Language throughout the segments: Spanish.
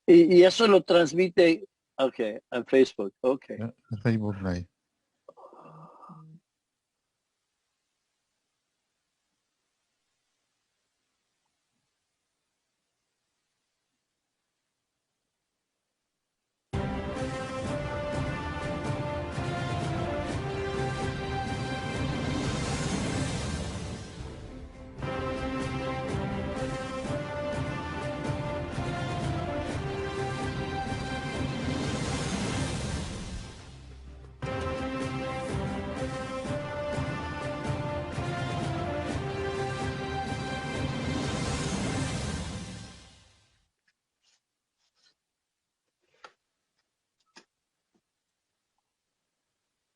Y eso lo transmite, ok, en Facebook, ok. En Facebook Live.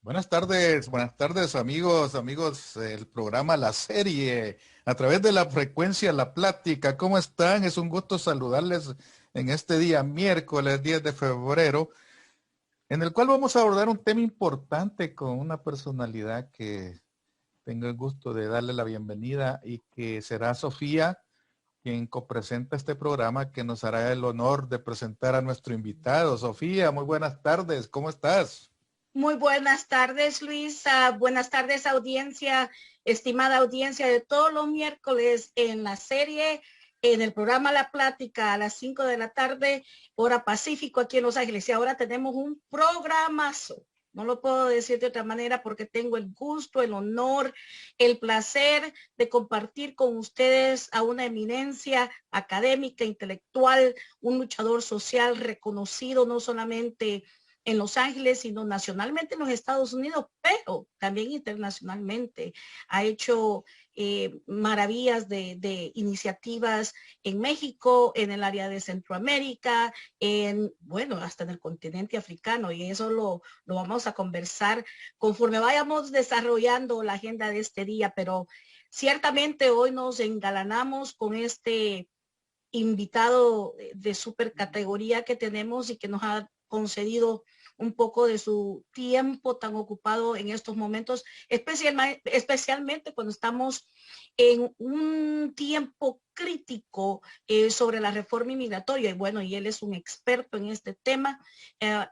Buenas tardes amigos del programa La Serie, a través de la frecuencia La Plática. ¿Cómo están? Es un gusto saludarles en este día, miércoles 10 de febrero, en el cual vamos a abordar un tema importante con una personalidad que tengo el gusto de darle la bienvenida y que será Sofía, quien copresenta este programa, que nos hará el honor de presentar a nuestro invitado. Sofía, muy buenas tardes, ¿cómo estás? Muy buenas tardes, Luis. Buenas tardes, audiencia, estimada audiencia de todos los miércoles en la serie, en el programa La Plática a las 5 de la tarde, hora Pacífico, aquí en Los Ángeles. Y ahora tenemos un programazo. No lo puedo decir de otra manera porque tengo el gusto, el honor, el placer de compartir con ustedes a una eminencia académica, intelectual, un luchador social reconocido no solamente en Los Ángeles, sino nacionalmente en los Estados Unidos, pero también internacionalmente. Ha hecho maravillas de iniciativas en México, en el área de Centroamérica, bueno, hasta en el continente africano, y eso lo vamos a conversar conforme vayamos desarrollando la agenda de este día, pero ciertamente hoy nos engalanamos con este invitado de super categoría que tenemos y que nos ha concedido un poco de su tiempo tan ocupado en estos momentos, especialmente cuando estamos en un tiempo crítico sobre la reforma inmigratoria. Y bueno, y él es un experto en este tema, de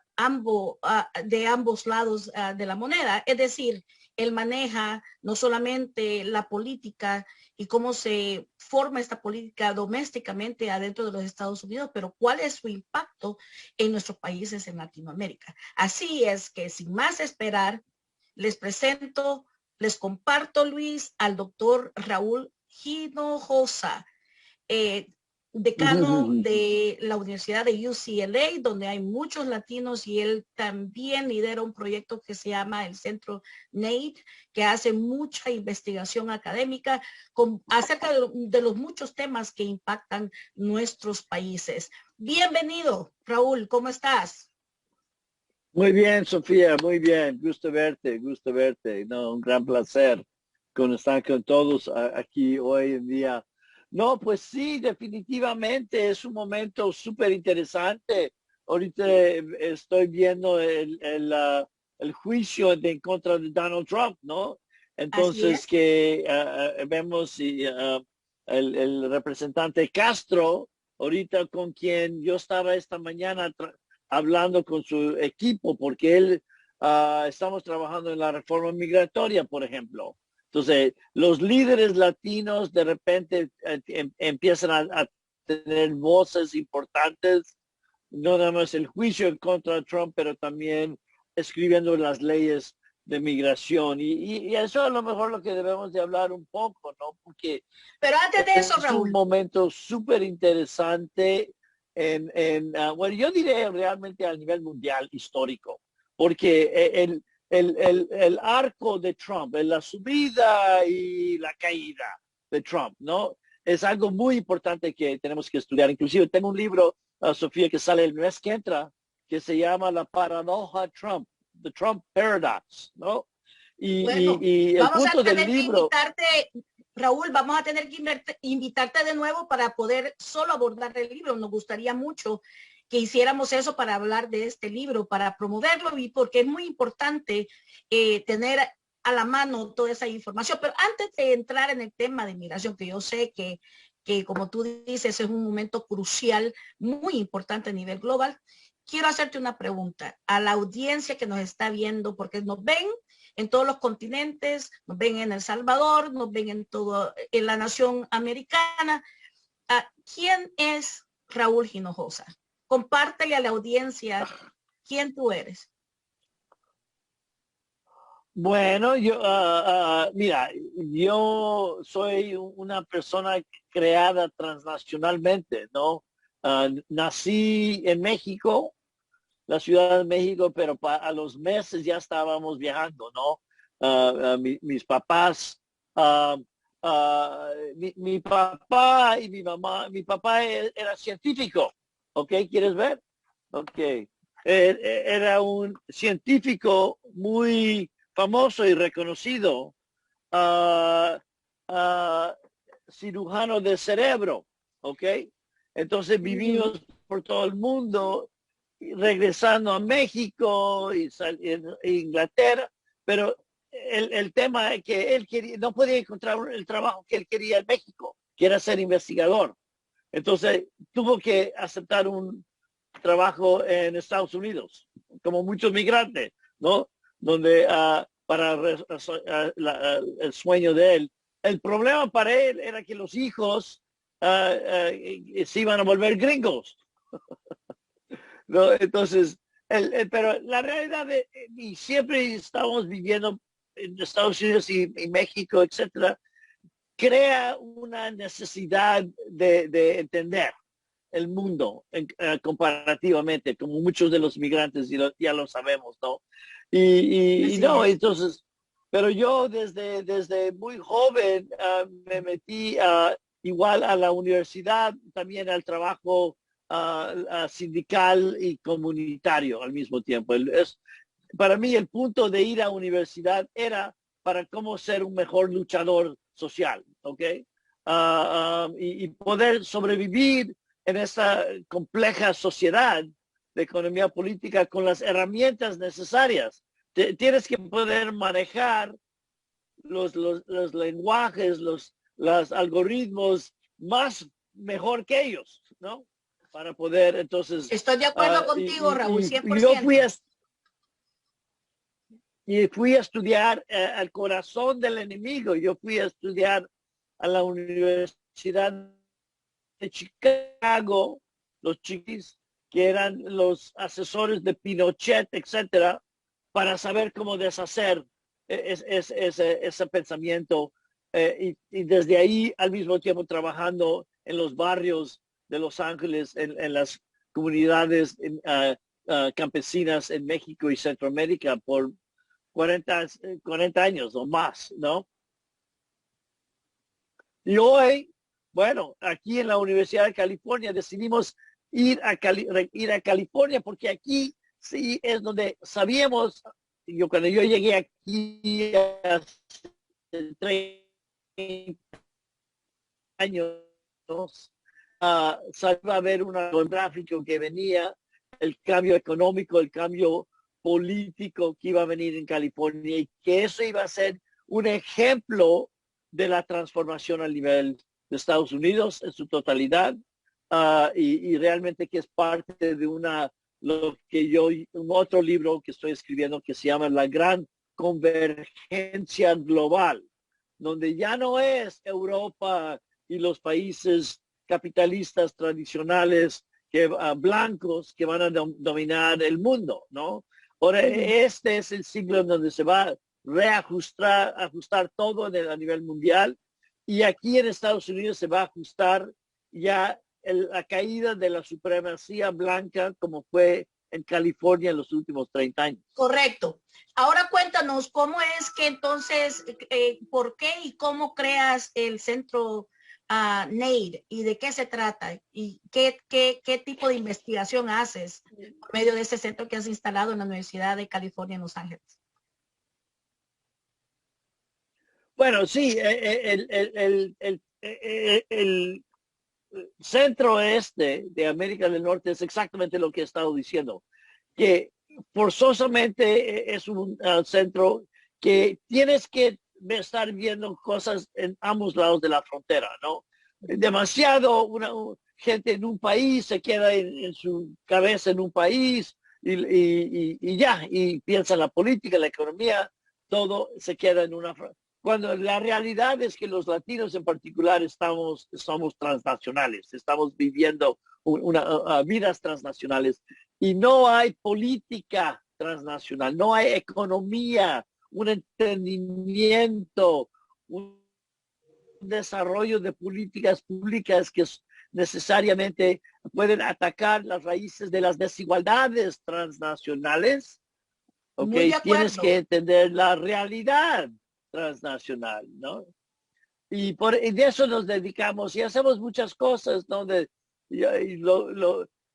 ambos lados de la moneda. Es decir, él maneja no solamente la política y cómo se forma esta política domésticamente adentro de los Estados Unidos, pero cuál es su impacto en nuestros países en Latinoamérica. Así es que sin más esperar, les presento, les comparto, Luis, al doctor Raúl Hinojosa, decano de la Universidad de UCLA, donde hay muchos latinos, y él también lidera un proyecto que se llama el Centro NAID, que hace mucha investigación académica acerca de los muchos temas que impactan nuestros países. Bienvenido, Raúl, ¿cómo estás? Muy bien, Sofía, muy bien. Gusto verte, gusto verte. No, un gran placer con estar con todos aquí hoy en día. No, pues sí, definitivamente es un momento súper interesante. Ahorita estoy viendo el juicio en contra de Donald Trump, ¿no? Así Entonces es. que vemos el representante Castro, ahorita con quien yo estaba esta mañana hablando con su equipo, porque estamos trabajando en la reforma migratoria, por ejemplo. Entonces, los líderes latinos de repente empiezan a tener voces importantes, no nada más el juicio en contra de Trump, pero también escribiendo las leyes de migración. Y eso a lo mejor lo que debemos de hablar un poco, ¿no? Porque pero antes de eso, es un Raúl, momento súper interesante bueno, yo diré realmente a nivel mundial histórico, porque el arco de Trump, la subida y la caída de Trump, ¿no? Es algo muy importante que tenemos que estudiar. Inclusive tengo un libro, Sofía, que sale el mes que entra, que se llama La paradoja Trump, The Trump Paradox, ¿no? bueno, Y el vamos a punto del tener que libro, invitarte, Raúl, vamos a tener que invitarte de nuevo para poder solo abordar el libro. Nos gustaría mucho que hiciéramos eso para hablar de este libro, para promoverlo, y porque es muy importante tener a la mano toda esa información. Pero antes de entrar en el tema de migración, que yo sé que que como tú dices es un momento crucial, muy importante a nivel global. Quiero hacerte una pregunta a la audiencia que nos está viendo, porque nos ven en todos los continentes, nos ven en El Salvador, nos ven en la nación americana. ¿Quién es Raúl Hinojosa? Compártele a la audiencia quién tú eres. Bueno, mira, yo soy una persona creada transnacionalmente, ¿no? Nací en México, la Ciudad de México, pero a los meses ya estábamos viajando, ¿no? Mis papás, mi papá y mi mamá, mi papá era científico, ¿ok? ¿Quieres ver? Ok. Era un científico muy famoso y reconocido, ah, ah, cirujano de cerebro, ¿ok? Entonces vivimos por todo el mundo, regresando a México y Inglaterra, pero el tema es que él quería, no podía encontrar el trabajo que él quería en México, que era ser investigador. Entonces tuvo que aceptar un trabajo en Estados Unidos, como muchos migrantes, ¿no? Donde para el sueño de él. El problema para él era que los hijos se iban a volver gringos, ¿no? Entonces, pero la realidad, y siempre estamos viviendo en Estados Unidos y México, etcétera, crea una necesidad de entender el mundo comparativamente, como muchos de los migrantes ya lo sabemos, ¿no? Y no, entonces, pero yo desde muy joven me metí igual a la universidad, también al trabajo sindical y comunitario al mismo tiempo. Para mí el punto de ir a universidad era para cómo ser un mejor luchador social, ¿ok? Y poder sobrevivir en esta compleja sociedad de economía política con las herramientas necesarias. Tienes que poder manejar los lenguajes, los algoritmos más mejor que ellos, ¿no? Para poder, entonces... Estoy de acuerdo contigo, Raúl, 100%. Yo fui a estudiar al corazón del enemigo. Yo fui a estudiar a la Universidad de Chicago, los chiquis que eran los asesores de Pinochet, etcétera, para saber cómo deshacer ese pensamiento. Y desde ahí al mismo tiempo trabajando en los barrios de Los Ángeles, en las comunidades campesinas en México y Centroamérica por 40 años o más, ¿no? Y hoy, bueno, aquí en la Universidad de California decidimos ir a California porque aquí sí es donde sabíamos, cuando yo llegué aquí hace 30 años, sabía a ver un gráfico que venía, el cambio económico, el cambio político que iba a venir en California y que eso iba a ser un ejemplo de la transformación a nivel de Estados Unidos en su totalidad y realmente que es parte de un otro libro que estoy escribiendo que se llama La Gran Convergencia Global, donde ya no es Europa y los países capitalistas tradicionales blancos que van a dominar el mundo, ¿no? Ahora, este es el siglo en donde se va a ajustar todo a nivel mundial y aquí en Estados Unidos se va a ajustar ya la caída de la supremacía blanca como fue en California en los últimos 30 años. Correcto. Ahora cuéntanos cómo es que entonces, por qué y cómo creas el centro NAID y de qué se trata y qué tipo de investigación haces por medio de ese centro que has instalado en la Universidad de California en Los Ángeles. Bueno, sí, el centro este de América del Norte es exactamente lo que he estado diciendo, que forzosamente es un centro que tienes que estar viendo cosas en ambos lados de la frontera, ¿no? demasiado, gente en un país se queda en su cabeza en un país y ya, y piensa en la política, la economía, todo se queda en una... Cuando la realidad es que los latinos en particular somos transnacionales, estamos viviendo vidas transnacionales y no hay política transnacional, no hay economía, un entendimiento, un desarrollo de políticas públicas que necesariamente pueden atacar las raíces de las desigualdades transnacionales. Ok, tienes que entender la realidad transnacional, ¿no? Y de eso nos dedicamos y hacemos muchas cosas, ¿no?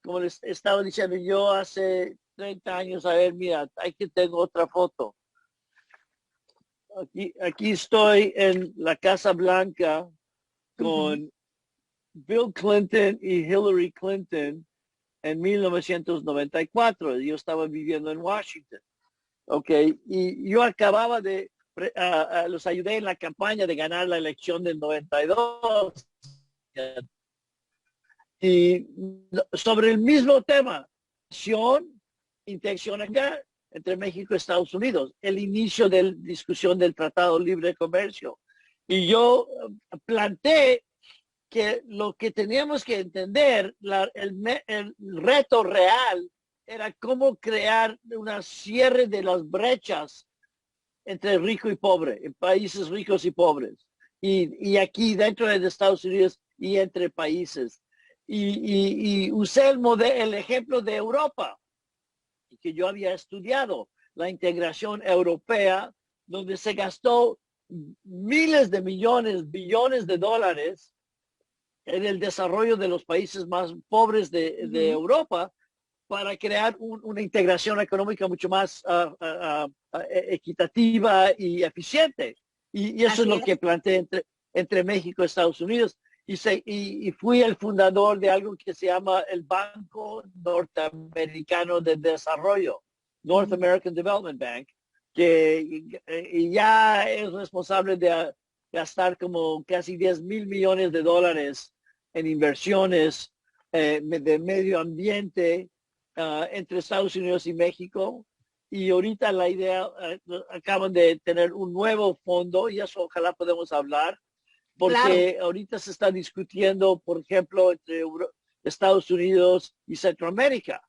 Como les estaba diciendo yo hace 30 años, a ver, mira, aquí tengo otra foto. Aquí estoy en la Casa Blanca con Bill Clinton y Hillary Clinton en 1994. Yo estaba viviendo en Washington. Ok, y yo acababa los ayudé en la campaña de ganar la elección del 92. Y sobre el mismo tema, intención acá entre México y Estados Unidos, el inicio de la discusión del Tratado Libre de Comercio. Y yo planteé que lo que teníamos que entender, el reto real, era cómo crear una cierre de las brechas entre rico y pobre, en países ricos y pobres, y aquí dentro de Estados Unidos y entre países. Y usé el ejemplo de Europa, que yo había estudiado, la integración europea, donde se gastó miles de millones, billones de dólares en el desarrollo de los países más pobres de Europa para crear una integración económica mucho más equitativa y eficiente. Y eso es lo que planteé entre México y Estados Unidos. Y fui el fundador de algo que se llama el Banco Norteamericano de Desarrollo, North American Development Bank, que ya es responsable de gastar como casi 10,000 millones de dólares en inversiones de medio ambiente entre Estados Unidos y México. Y ahorita la idea, acaban de tener un nuevo fondo y eso ojalá podemos hablar, porque ahorita se está discutiendo, por ejemplo, entre Estados Unidos y Centroamérica.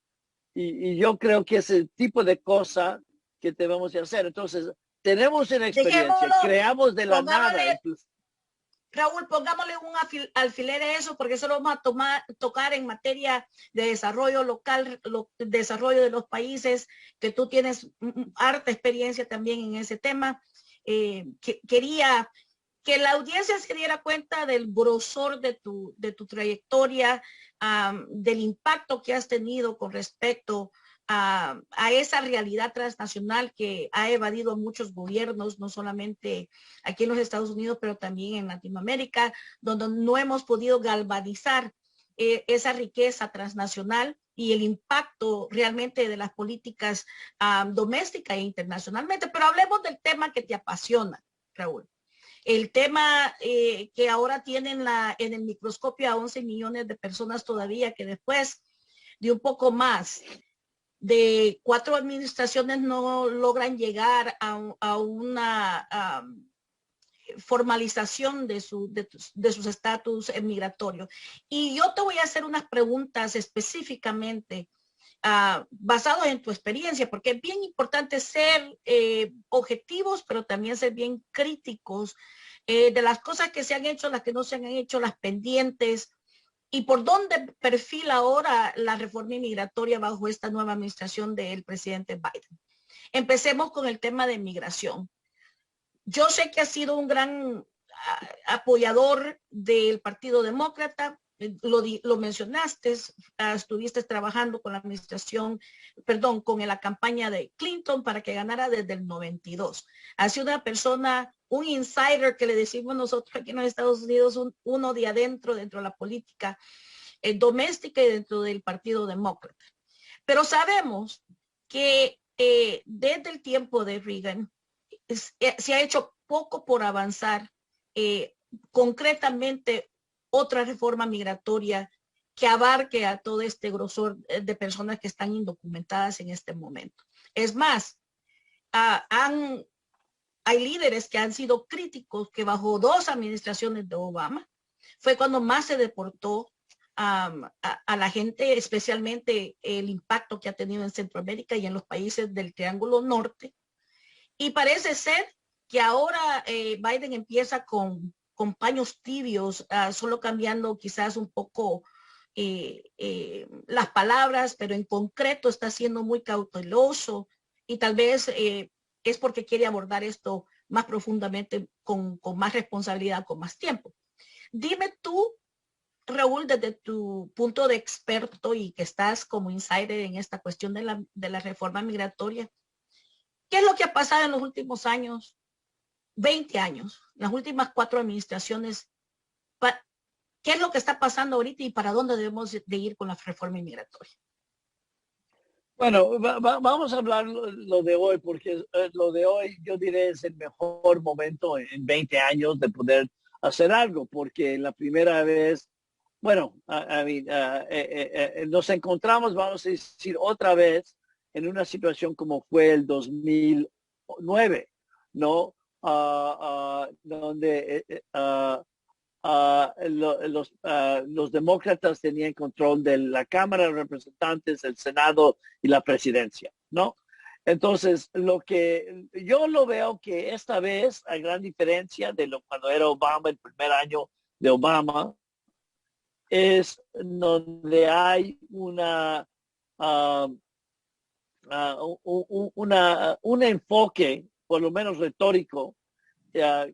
Y yo creo que ese tipo de cosa que debemos de hacer. Entonces, tenemos una experiencia, creamos de la nada. Raúl, pongámosle un alfiler a eso, porque eso lo vamos a tocar en materia de desarrollo local, desarrollo de los países, que tú tienes harta experiencia también en ese tema. Quería que la audiencia se diera cuenta del grosor de tu trayectoria, del impacto que has tenido con respecto a esa realidad transnacional que ha evadido a muchos gobiernos, no solamente aquí en los Estados Unidos, pero también en Latinoamérica, donde no hemos podido galvanizar esa riqueza transnacional y el impacto realmente de las políticas domésticas e internacionalmente. Pero hablemos del tema que te apasiona, Raúl. El tema que ahora tienen en el microscopio a 11 millones de personas todavía, que después de un poco más de 4 administraciones no logran llegar a una formalización de sus estatus migratorios. Y yo te voy a hacer unas preguntas específicamente basados en tu experiencia, porque es bien importante ser objetivos, pero también ser bien críticos de las cosas que se han hecho, las que no se han hecho, las pendientes, y por dónde perfila ahora la reforma inmigratoria bajo esta nueva administración del presidente Biden. Empecemos con el tema de migración. Yo sé que has sido un gran apoyador del Partido Demócrata, lo mencionaste, estuviste trabajando con la administración, perdón, con la campaña de Clinton para que ganara desde el 92. Has sido una persona, un insider que le decimos nosotros aquí en los Estados Unidos, uno de adentro, dentro de la política doméstica y dentro del Partido Demócrata. Pero sabemos que desde el tiempo de Reagan se ha hecho poco por avanzar concretamente otra reforma migratoria que abarque a todo este grosor de personas que están indocumentadas en este momento. Es más, hay líderes que han sido críticos que bajo 2 administraciones de Obama fue cuando más se deportó a la gente, especialmente el impacto que ha tenido en Centroamérica y en los países del Triángulo Norte. Y parece ser que ahora Biden empieza con paños tibios, solo cambiando quizás un poco las palabras, pero en concreto está siendo muy cauteloso y tal vez es porque quiere abordar esto más profundamente, con más responsabilidad, con más tiempo. Dime tú, Raúl, desde tu punto de experto y que estás como insider en esta cuestión de la reforma migratoria, ¿qué es lo que ha pasado en los últimos años, 20 años, las últimas 4 administraciones? ¿Qué es lo que está pasando ahorita y para dónde debemos de ir con la reforma migratoria? Bueno, vamos a hablar lo de hoy, porque lo de hoy yo diré es el mejor momento en 20 años de poder hacer algo, porque la primera vez, bueno, nos encontramos, vamos a decir, otra vez en una situación como fue el 2009, ¿no? Donde los demócratas tenían control de la Cámara de Representantes, el Senado y la presidencia, ¿no? Entonces, lo que yo lo veo que esta vez, a gran diferencia de cuando era Obama, el primer año de Obama, es donde hay un enfoque, por lo menos retórico,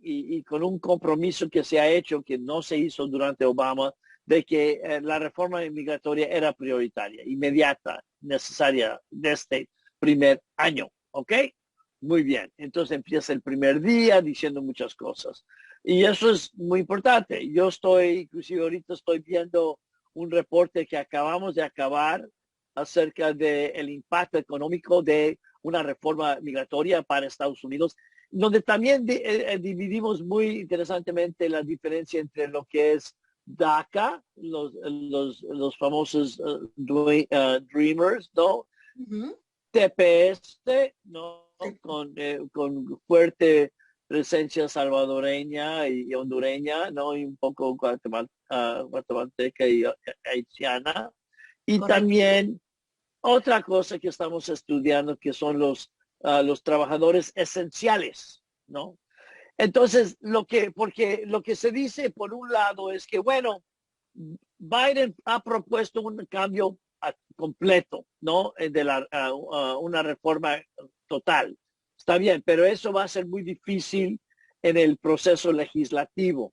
y con un compromiso que se ha hecho, que no se hizo durante Obama, de que la reforma migratoria era prioritaria, inmediata, necesaria de este primer año. ¿Ok? Muy bien. Entonces empieza el primer día diciendo muchas cosas. Y eso es muy importante. Yo inclusive ahorita estoy viendo un reporte que acabamos de acabar acerca del impacto económico de una reforma migratoria para Estados Unidos, donde también dividimos muy interesantemente la diferencia entre lo que es DACA, los famosos Dreamers, ¿no? TPS, ¿no? Con fuerte presencia salvadoreña y hondureña, ¿no? Y un poco guatemalteca y haitiana. Y correcto. También otra cosa que estamos estudiando que son los trabajadores esenciales, ¿no? Entonces, porque lo que se dice por un lado es que, bueno, Biden ha propuesto un cambio completo, ¿no? De una reforma total. Está bien, pero eso va a ser muy difícil en el proceso legislativo.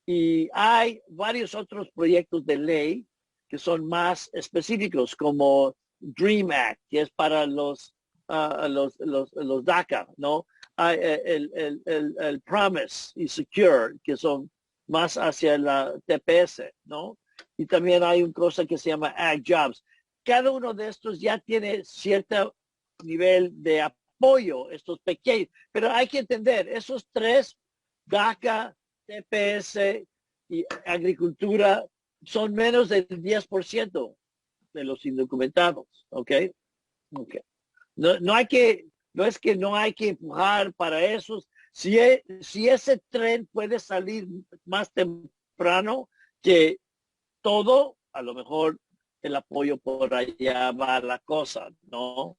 Y hay varios otros proyectos de ley que son más específicos, como Dream Act, que es para los DACA, ¿no? Hay el Promise y Secure, que son más hacia la TPS, ¿no? Y también hay una cosa que se llama Ag Jobs. Cada uno de estos ya tiene cierto nivel de apoyo, estos pequeños, pero hay que entender, esos 3, DACA, TPS y agricultura, son menos del 10% de los indocumentados, ¿ok? Okay. No es que no hay que empujar para esos. Si ese tren puede salir más temprano que todo, a lo mejor el apoyo por allá va la cosa, ¿no?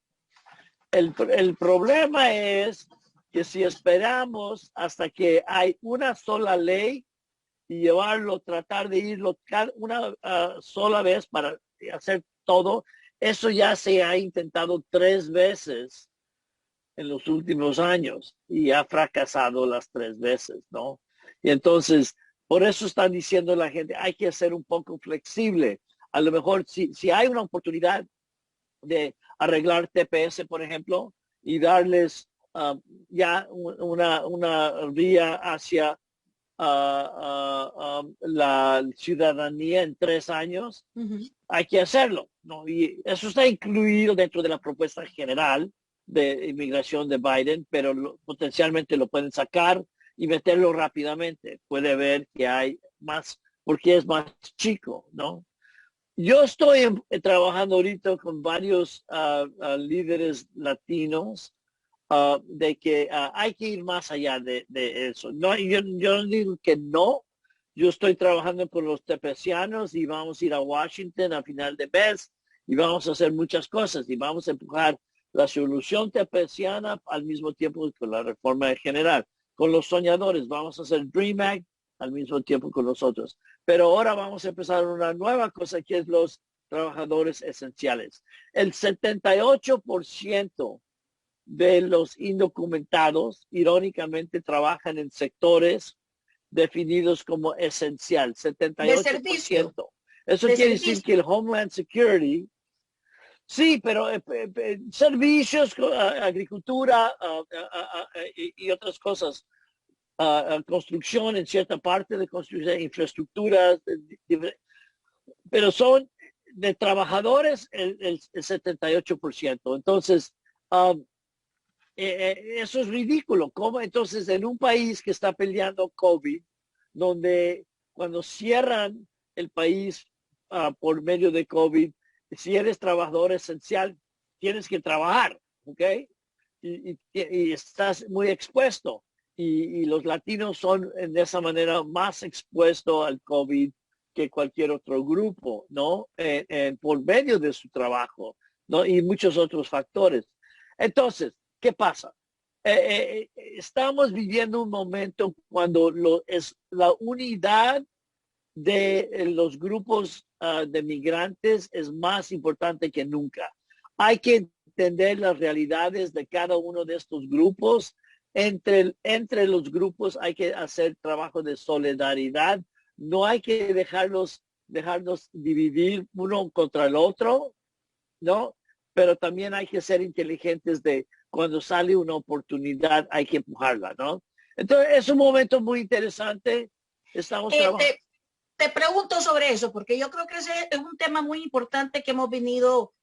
El problema es que si esperamos hasta que hay una sola ley y tratar de irlo una sola vez para hacer todo, eso ya se ha intentado 3 veces en los últimos años y ha fracasado las 3 veces, ¿no? Y entonces, por eso están diciendo la gente, hay que ser un poco flexible. A lo mejor si hay una oportunidad de arreglar TPS, por ejemplo, y darles ya una vía hacia la ciudadanía en 3 años, hay que hacerlo, ¿no? Y eso está incluido dentro de la propuesta general de inmigración de Biden, pero potencialmente lo pueden sacar y meterlo rápidamente. Puede ver que hay más porque es más chico, ¿no? Yo estoy trabajando ahorita con varios líderes latinos de que hay que ir más allá de eso. No, yo no digo que no. Yo estoy trabajando con los tepecianos y vamos a ir a Washington a final de mes y vamos a hacer muchas cosas y vamos a empujar la solución tepeciana al mismo tiempo con la reforma general. Con los soñadores vamos a hacer Dream Act al mismo tiempo con los otros. Pero ahora vamos a empezar una nueva cosa que es los trabajadores esenciales. El 78% de los indocumentados, irónicamente, trabajan en sectores definidos como esencial, 78%. Eso quiere decir que el Homeland Security, sí, pero servicios, agricultura y otras cosas, construcción en cierta parte de construcción, infraestructuras, pero son de trabajadores el 78%. Entonces, eso es ridículo. ¿Cómo? Entonces, en un país que está peleando COVID, donde cuando cierran el país por medio de COVID, si eres trabajador esencial, tienes que trabajar, ¿ok? Y estás muy expuesto. Y los latinos son de esa manera más expuestos al COVID que cualquier otro grupo, ¿no? Por medio de su trabajo, ¿no? Y muchos otros factores. Entonces, ¿qué pasa? Estamos viviendo un momento cuando es la unidad de los grupos de migrantes es más importante que nunca. Hay que entender las realidades de cada uno de estos grupos. Entre los grupos hay que hacer trabajo de solidaridad. No hay que dejarnos dividir uno contra el otro, ¿no? Pero también hay que ser inteligentes de cuando sale una oportunidad hay que empujarla, ¿no? Entonces es un momento muy interesante. Estamos trabajando. Te pregunto sobre eso, porque yo creo que ese es un tema muy importante que hemos venido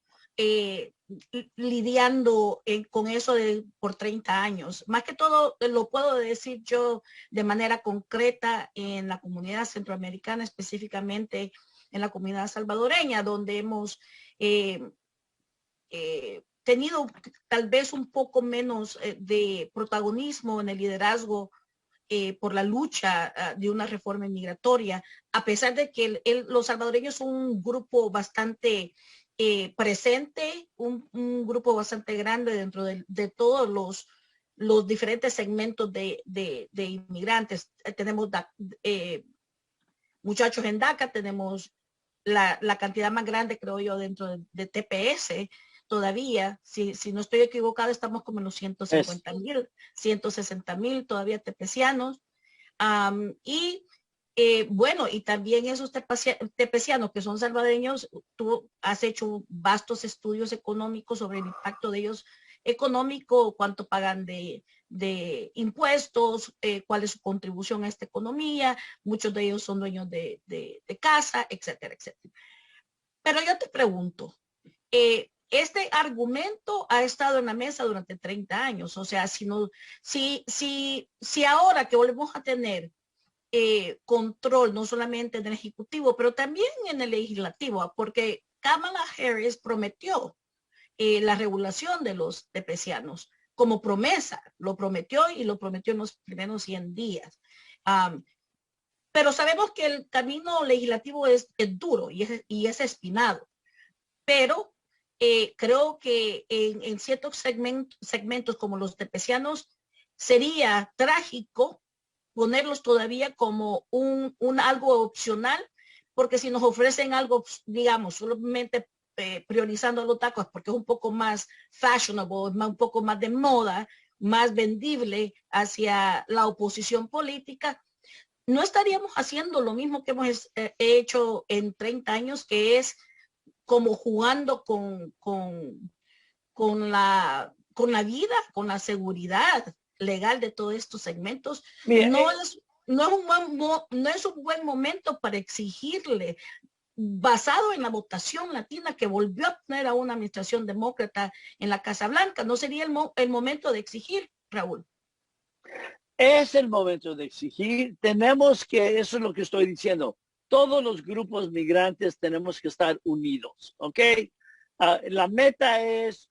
lidiando con eso por 30 años. Más que todo lo puedo decir yo de manera concreta en la comunidad centroamericana, específicamente en la comunidad salvadoreña, donde hemos tenido tal vez un poco menos de protagonismo en el liderazgo por la lucha de una reforma migratoria, a pesar de que los salvadoreños son un grupo bastante presente, un grupo bastante grande dentro de todos los diferentes segmentos de inmigrantes. Tenemos muchachos en DACA, tenemos la cantidad más grande, creo yo, dentro de TPS. Todavía, si no estoy equivocada, estamos como en los 150,000, 160,000 todavía tepecianos. Bueno, y también esos tepecianos que son salvadoreños, tú has hecho vastos estudios económicos sobre el impacto de ellos económico, cuánto pagan de impuestos, cuál es su contribución a esta economía. Muchos de ellos son dueños de casa, etcétera, etcétera. Pero yo te pregunto, este argumento ha estado en la mesa durante 30 años. O sea, si ahora que volvemos a tener control, no solamente en el Ejecutivo, pero también en el Legislativo, porque Kamala Harris prometió la regulación de los tepecianos como promesa, lo prometió y lo prometió en los primeros 100 días. Pero sabemos que el camino legislativo es duro y es espinado, pero creo que en ciertos segmentos como los tepecianos sería trágico ponerlos todavía como algo opcional, porque si nos ofrecen algo, digamos, solamente priorizando los tacos porque es un poco más fashionable, un poco más de moda, más vendible hacia la oposición política, no estaríamos haciendo lo mismo que hemos hecho en 30 años, que es como jugando con la vida, con la seguridad legal de todos estos segmentos. Mira, no es un buen momento para exigirle, basado en la votación latina que volvió a poner a una administración demócrata en la Casa Blanca. ¿No sería el momento de exigir, Raúl? Es el momento de exigir. Tenemos que, eso es lo que estoy diciendo, todos los grupos migrantes tenemos que estar unidos, ¿ok? La meta es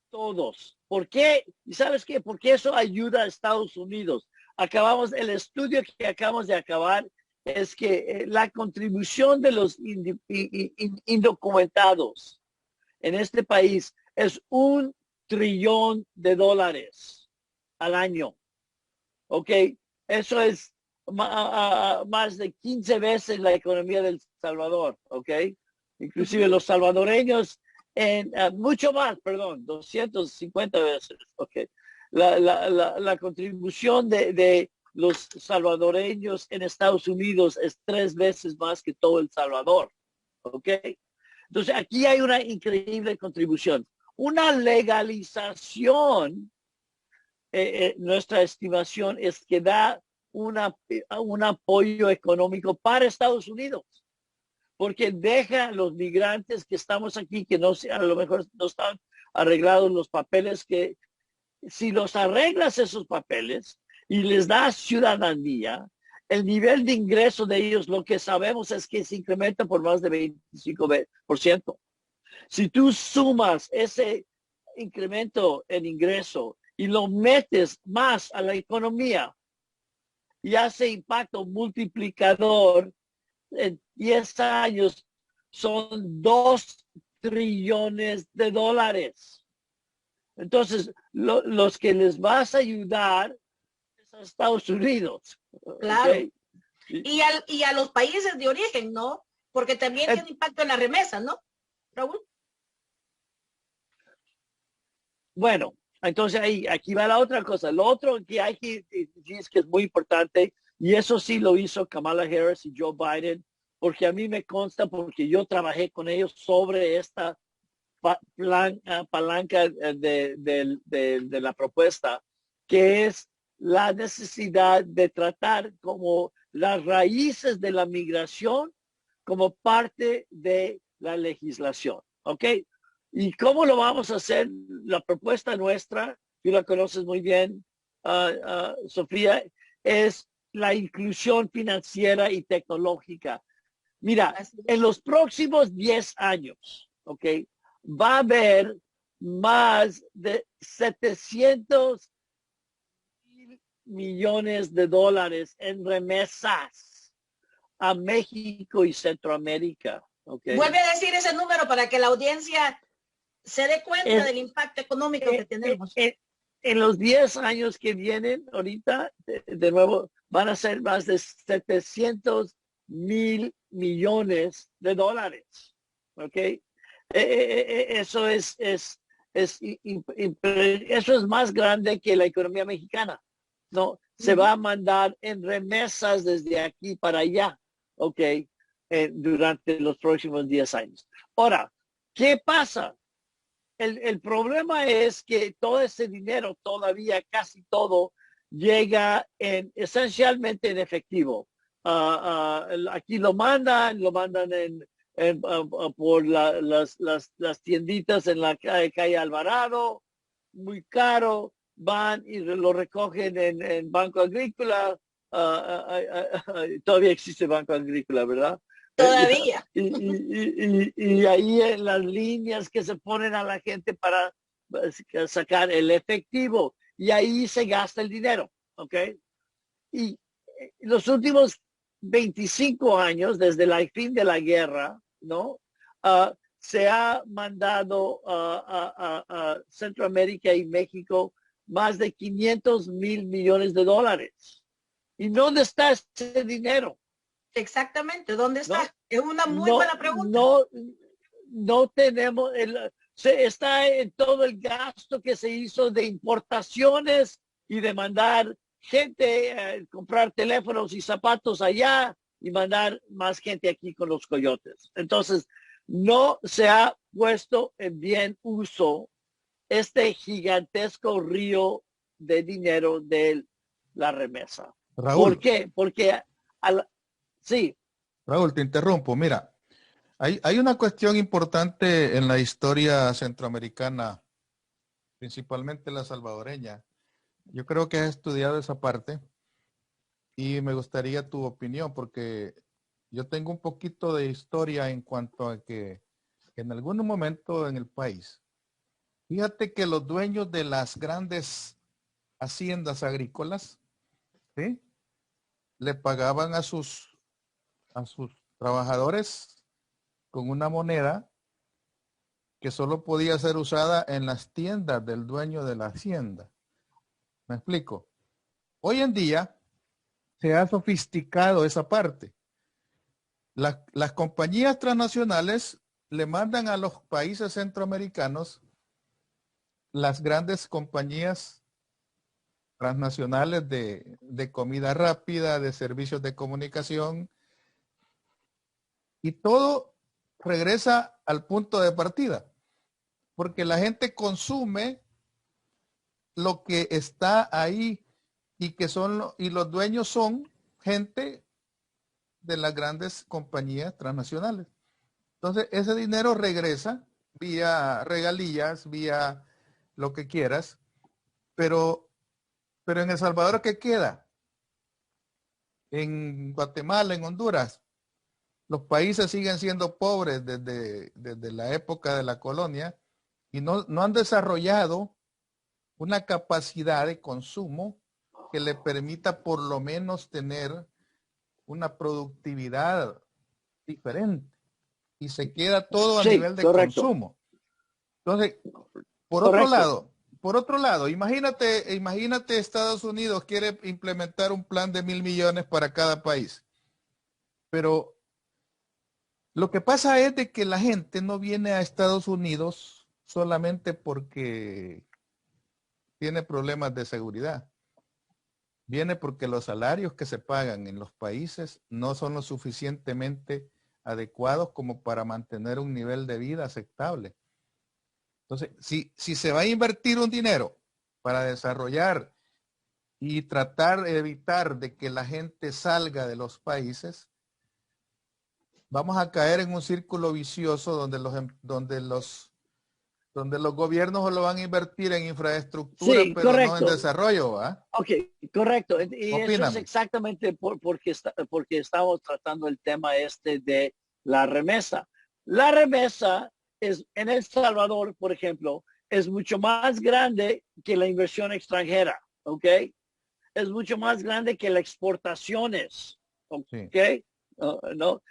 todos. ¿Por qué? ¿Y sabes qué? Porque eso ayuda a Estados Unidos. El estudio que acabamos de acabar es que la contribución de los indocumentados en este país es $1 trillón al año. ¿Ok? Eso es más de 15 veces la economía del Salvador. ¿Ok? Inclusive los salvadoreños mucho más, perdón, 250 veces. Okay. La contribución de los salvadoreños en Estados Unidos es 3 veces más que todo El Salvador. ¿Ok? Entonces, aquí hay una increíble contribución. Una legalización, nuestra estimación es que da un apoyo económico para Estados Unidos, porque deja a los migrantes que estamos aquí, que a lo mejor no están arreglados los papeles, que si los arreglas esos papeles y les das ciudadanía, el nivel de ingreso de ellos, lo que sabemos es que se incrementa por más de 25%. Si tú sumas ese incremento en ingreso y lo metes más a la economía y hace impacto multiplicador, en 10 años son $2 trillones. Entonces, los que les vas a ayudar es a Estados Unidos. Claro. ¿Okay? Y a los países de origen, ¿no? Porque también tiene impacto en la remesa, ¿no, Raúl? Bueno, entonces aquí va la otra cosa. Lo otro que hay que decir es que es muy importante, y eso sí lo hizo Kamala Harris y Joe Biden, porque a mí me consta, porque yo trabajé con ellos sobre esta palanca de la propuesta, que es la necesidad de tratar como las raíces de la migración como parte de la legislación. ¿Ok? ¿Y cómo lo vamos a hacer? La propuesta nuestra, tú la conoces muy bien, Sofía, es la inclusión financiera y tecnológica. Mira, en los próximos 10 años, ¿ok? Va a haber más de 700 millones de dólares en remesas a México y Centroamérica. Okay. Vuelve a decir ese número para que la audiencia se dé cuenta del impacto económico que tenemos. En los 10 años que vienen, ahorita, de nuevo, van a ser más de 700 mil millones de dólares. ¿Ok? Eso eso es más grande que la economía mexicana. No, se va a mandar en remesas desde aquí para allá. ¿Ok? Durante los próximos 10 años. Ahora, ¿qué pasa? El problema es que todo ese dinero, todavía casi todo, llega esencialmente en efectivo. Aquí lo mandan por las tienditas en la calle Alvarado, muy caro, van y lo recogen en Banco Agrícola. Todavía existe Banco Agrícola, ¿verdad? Todavía. Y ahí en las líneas que se ponen a la gente para sacar el efectivo, y ahí se gasta el dinero, ¿ok? Y los últimos 25 años, desde el fin de la guerra, ¿no? Se ha mandado a Centroamérica y México más de 500 mil millones de dólares. ¿Y dónde está ese dinero? Exactamente, ¿dónde está? No, es una muy buena pregunta. No tenemos, está en todo el gasto que se hizo de importaciones y de mandar gente, comprar teléfonos y zapatos allá y mandar más gente aquí con los coyotes. Entonces, no se ha puesto en bien uso este gigantesco río de dinero de la remesa. Raúl. ¿Por qué? Porque sí. Raúl, te interrumpo. Mira, hay una cuestión importante en la historia centroamericana, principalmente la salvadoreña. Yo creo que has estudiado esa parte y me gustaría tu opinión porque yo tengo un poquito de historia en cuanto a que en algún momento en el país, fíjate que los dueños de las grandes haciendas agrícolas, ¿sí?, le pagaban a sus trabajadores con una moneda que solo podía ser usada en las tiendas del dueño de la hacienda. ¿Me explico? Hoy en día se ha sofisticado esa parte. Las compañías transnacionales le mandan a los países centroamericanos las grandes compañías transnacionales de comida rápida, de servicios de comunicación, y todo regresa al punto de partida, porque la gente consume lo que está ahí y que y los dueños son gente de las grandes compañías transnacionales. Entonces, ese dinero regresa vía regalías, vía lo que quieras, pero en El Salvador, ¿qué queda? En Guatemala, en Honduras, los países siguen siendo pobres desde la época de la colonia y no han desarrollado una capacidad de consumo que le permita por lo menos tener una productividad diferente, y se queda todo a Sí, nivel de correcto, consumo. Entonces, correcto. por otro lado, imagínate Estados Unidos quiere implementar un plan de 1.000 millones para cada país, pero lo que pasa es de que la gente no viene a Estados Unidos solamente porque tiene problemas de seguridad. Viene porque los salarios que se pagan en los países no son lo suficientemente adecuados como para mantener un nivel de vida aceptable. Entonces, si se va a invertir un dinero para desarrollar y tratar de evitar de que la gente salga de los países, vamos a caer en un círculo vicioso donde los gobiernos lo van a invertir en infraestructura, Sí, pero no en correcto. desarrollo, ¿va? Ok, correcto. Y eso es Opíname. exactamente porque estamos tratando el tema este de la remesa. La remesa es en El Salvador, por ejemplo, es mucho más grande que la inversión extranjera, ¿ok? Es mucho más grande que las exportaciones, ¿ok? Sí. ¿No?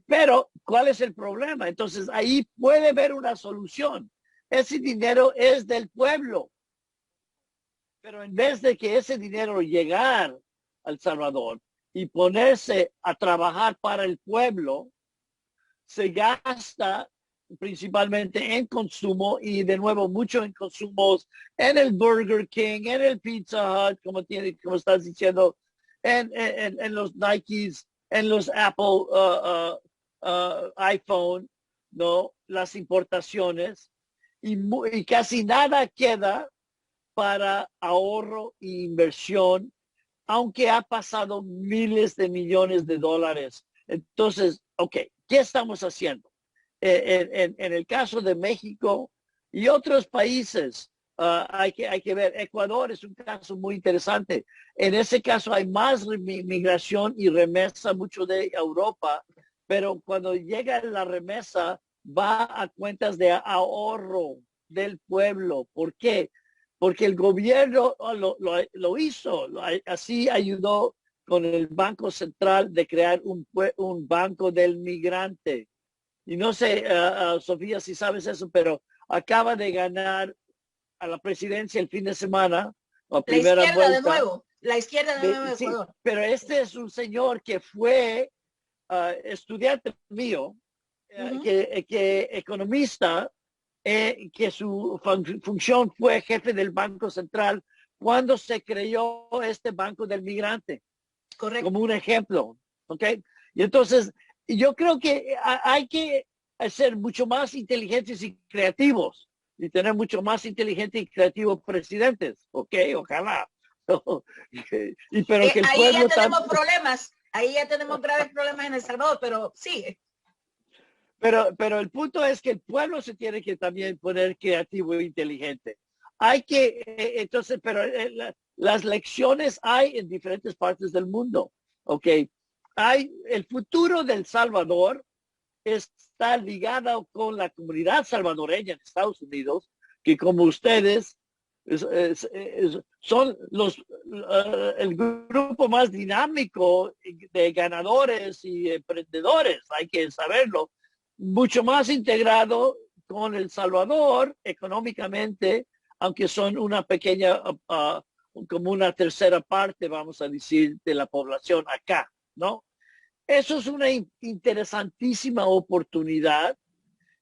Pero, ¿cuál es el problema? Entonces, ahí puede haber una solución. Ese dinero es del pueblo, pero en vez de que ese dinero llegar al Salvador y ponerse a trabajar para el pueblo, se gasta principalmente en consumo y de nuevo mucho en consumos en el Burger King, en el Pizza Hut, como estás diciendo, en los Nikes, en los Apple iPhone, ¿no? Las importaciones y casi nada queda para ahorro e inversión, aunque ha pasado miles de millones de dólares. Entonces, ok, ¿qué estamos haciendo? En el caso de México y otros países, hay que ver, Ecuador es un caso muy interesante. En ese caso hay más migración y remesa, mucho de Europa, pero cuando llega la remesa va a cuentas de ahorro del pueblo. ¿Por qué? Porque el gobierno lo hizo, así ayudó con el Banco Central de crear un banco del migrante. Y no sé, Sofía, si sabes eso, pero acaba de ganar a la presidencia el fin de semana, a primera vuelta. La izquierda de nuevo de Sí, Ecuador. pero este es un señor que fue estudiante mío, que economista, que su función fue jefe del Banco Central cuando se creó este Banco del Migrante. Correcto. Como un ejemplo, ¿ok? Y entonces, yo creo que hay que ser mucho más inteligentes y creativos y tener mucho más inteligentes y creativos presidentes, ¿ok? Ojalá. Y pero que el ahí ya pueblo tenemos problemas, ahí ya tenemos graves problemas en El Salvador, pero sí. Pero el punto es que el pueblo se tiene que también poner creativo e inteligente. Hay que, entonces, pero las lecciones hay en diferentes partes del mundo, ¿ok? el futuro del Salvador está ligado con la comunidad salvadoreña en Estados Unidos, que como ustedes son el grupo más dinámico de ganadores y emprendedores, hay que saberlo, mucho más integrado con El Salvador económicamente, aunque son una pequeña, como una tercera parte, vamos a decir, de la población acá, ¿no? Eso es una interesantísima oportunidad,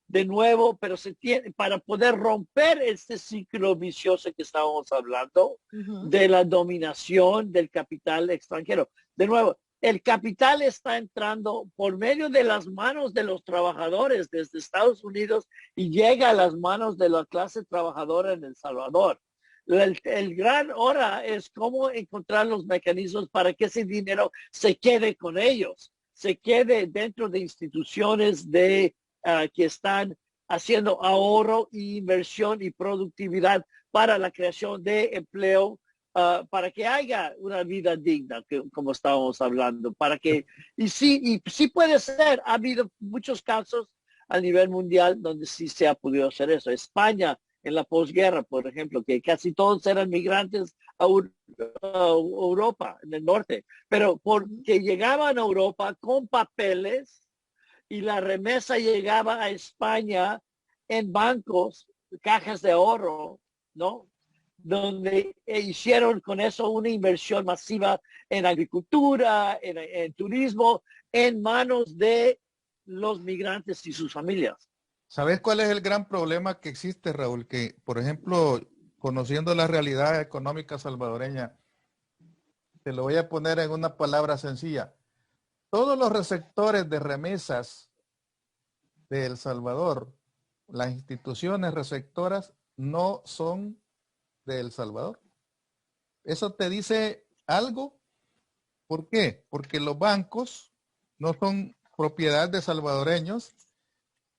de nuevo, pero se tiene, para poder romper este ciclo vicioso que estábamos hablando, de la dominación del capital extranjero. De nuevo, el capital está entrando por medio de las manos de los trabajadores desde Estados Unidos y llega a las manos de la clase trabajadora en El Salvador. El gran hora es cómo encontrar los mecanismos para que ese dinero se quede con ellos, se quede dentro de instituciones que están haciendo ahorro, inversión y productividad para la creación de empleo, para que haya una vida digna, como estábamos hablando, y sí puede ser, ha habido muchos casos a nivel mundial donde sí se ha podido hacer eso. España, en la posguerra, por ejemplo, que casi todos eran migrantes a Europa, en el norte, pero porque llegaban a Europa con papeles y la remesa llegaba a España en bancos, cajas de ahorro, ¿no? Donde hicieron con eso una inversión masiva en agricultura, en turismo, en manos de los migrantes y sus familias. ¿Sabes cuál es el gran problema que existe, Raúl? Que, por ejemplo, conociendo la realidad económica salvadoreña, te lo voy a poner en una palabra sencilla. Todos los receptores de remesas de El Salvador, las instituciones receptoras, no son de El Salvador. Eso te dice algo. ¿Por qué? Porque los bancos no son propiedad de salvadoreños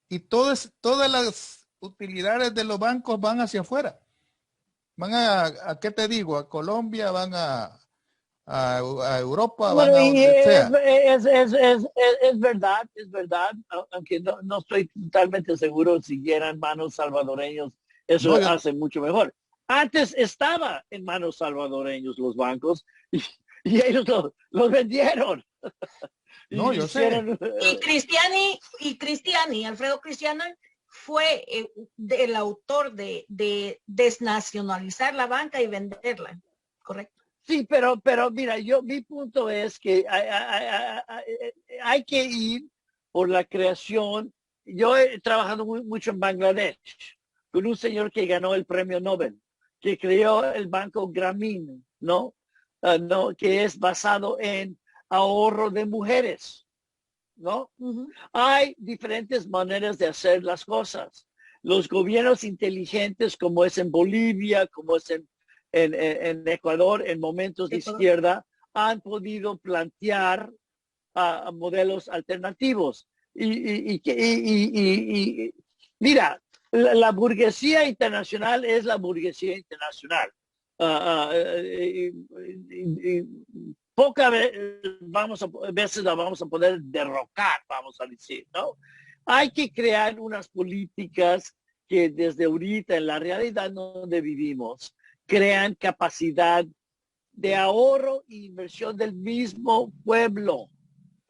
y todas las utilidades de los bancos van hacia afuera. Van ¿a qué te digo? A Colombia, van a Europa, Bueno, van a y donde sea. es verdad, aunque no estoy totalmente seguro si eran manos salvadoreños, eso No, hace mucho mejor. Antes estaba en manos salvadoreños los bancos y ellos los vendieron. no, Y yo sé. hicieron, Y Cristiani, Alfredo Cristiani fue el autor de desnacionalizar la banca y venderla, ¿correcto? sí, pero mira, mi punto es que hay que ir por la creación. Yo he trabajado mucho en Bangladesh con un señor que ganó el premio Nobel, que creó el banco Grameen, ¿no? ¿No? Que es basado en ahorro de mujeres, ¿no? Hay diferentes maneras de hacer las cosas. Los gobiernos inteligentes, como es en Bolivia, como es en Ecuador, en momentos de izquierda, han podido plantear modelos alternativos. Y mira, la burguesía internacional es la burguesía internacional. Pocas veces la vamos a poder derrocar, vamos a decir, ¿no? Hay que crear unas políticas que desde ahorita, en la realidad donde vivimos, crean capacidad de ahorro e inversión del mismo pueblo.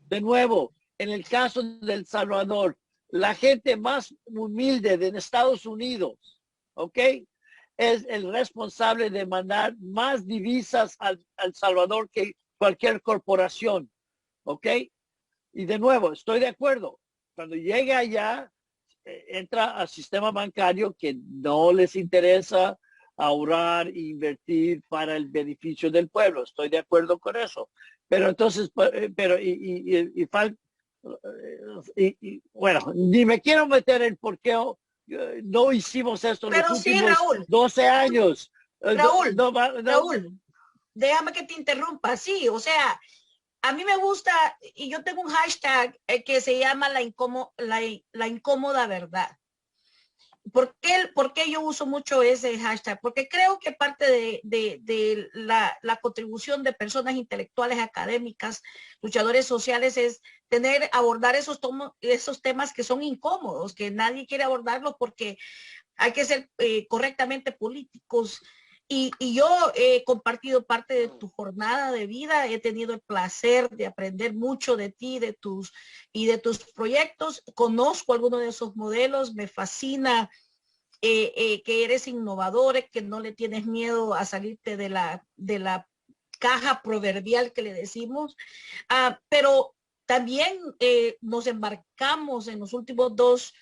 De nuevo, en el caso del Salvador, la gente más humilde de Estados Unidos, ¿ok? Es el responsable de mandar más divisas al Salvador que cualquier corporación, ¿ok? Y de nuevo, estoy de acuerdo. Cuando llegue allá, entra al sistema bancario que no les interesa ahorrar e invertir para el beneficio del pueblo. Estoy de acuerdo con eso. Pero entonces, bueno, ni me quiero meter en por qué no hicimos esto en los Pero sí, últimos Raúl. 12 años. Raúl, déjame que te interrumpa. Sí, o sea, a mí me gusta, y yo tengo un hashtag que se llama la incómoda verdad. ¿Por qué yo uso mucho ese hashtag? Porque creo que parte de la contribución de personas intelectuales, académicas, luchadores sociales es abordar esos temas que son incómodos, que nadie quiere abordarlos porque hay que ser correctamente políticos. Y yo he compartido parte de tu jornada de vida, he tenido el placer de aprender mucho de ti, de tus proyectos. Conozco algunos de esos modelos, me fascina que eres innovador, que no le tienes miedo a salirte de la caja proverbial que le decimos. Pero también nos embarcamos en los últimos dos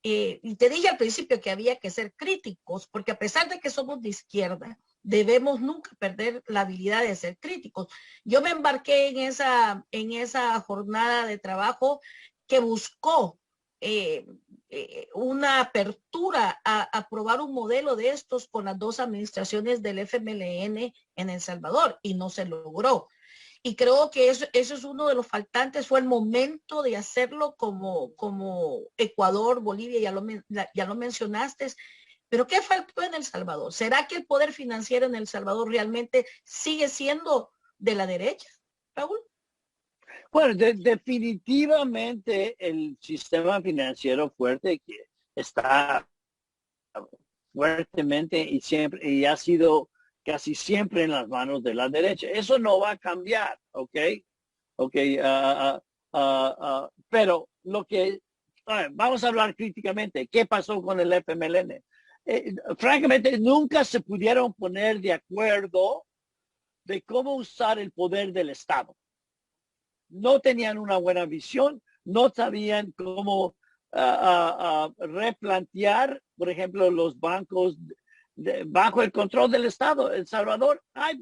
y te dije al principio que había que ser críticos, porque a pesar de que somos de izquierda, debemos nunca perder la habilidad de ser críticos. Yo me embarqué en esa jornada de trabajo que buscó una apertura a probar un modelo de estos con las dos administraciones del FMLN en El Salvador y no se logró. Y creo que eso es uno de los faltantes, fue el momento de hacerlo como Ecuador, Bolivia, ya lo mencionaste, pero ¿qué faltó en El Salvador? ¿Será que el poder financiero en El Salvador realmente sigue siendo de la derecha, Raúl? Bueno, definitivamente el sistema financiero fuerte que está fuertemente y ha sido casi siempre en las manos de la derecha. Eso no va a cambiar, ¿ok? Ok, pero vamos a hablar críticamente. ¿Qué pasó con el FMLN? Francamente, nunca se pudieron poner de acuerdo de cómo usar el poder del Estado. No tenían una buena visión, no sabían cómo replantear, por ejemplo, los bancos bajo el control del Estado. El Salvador, hay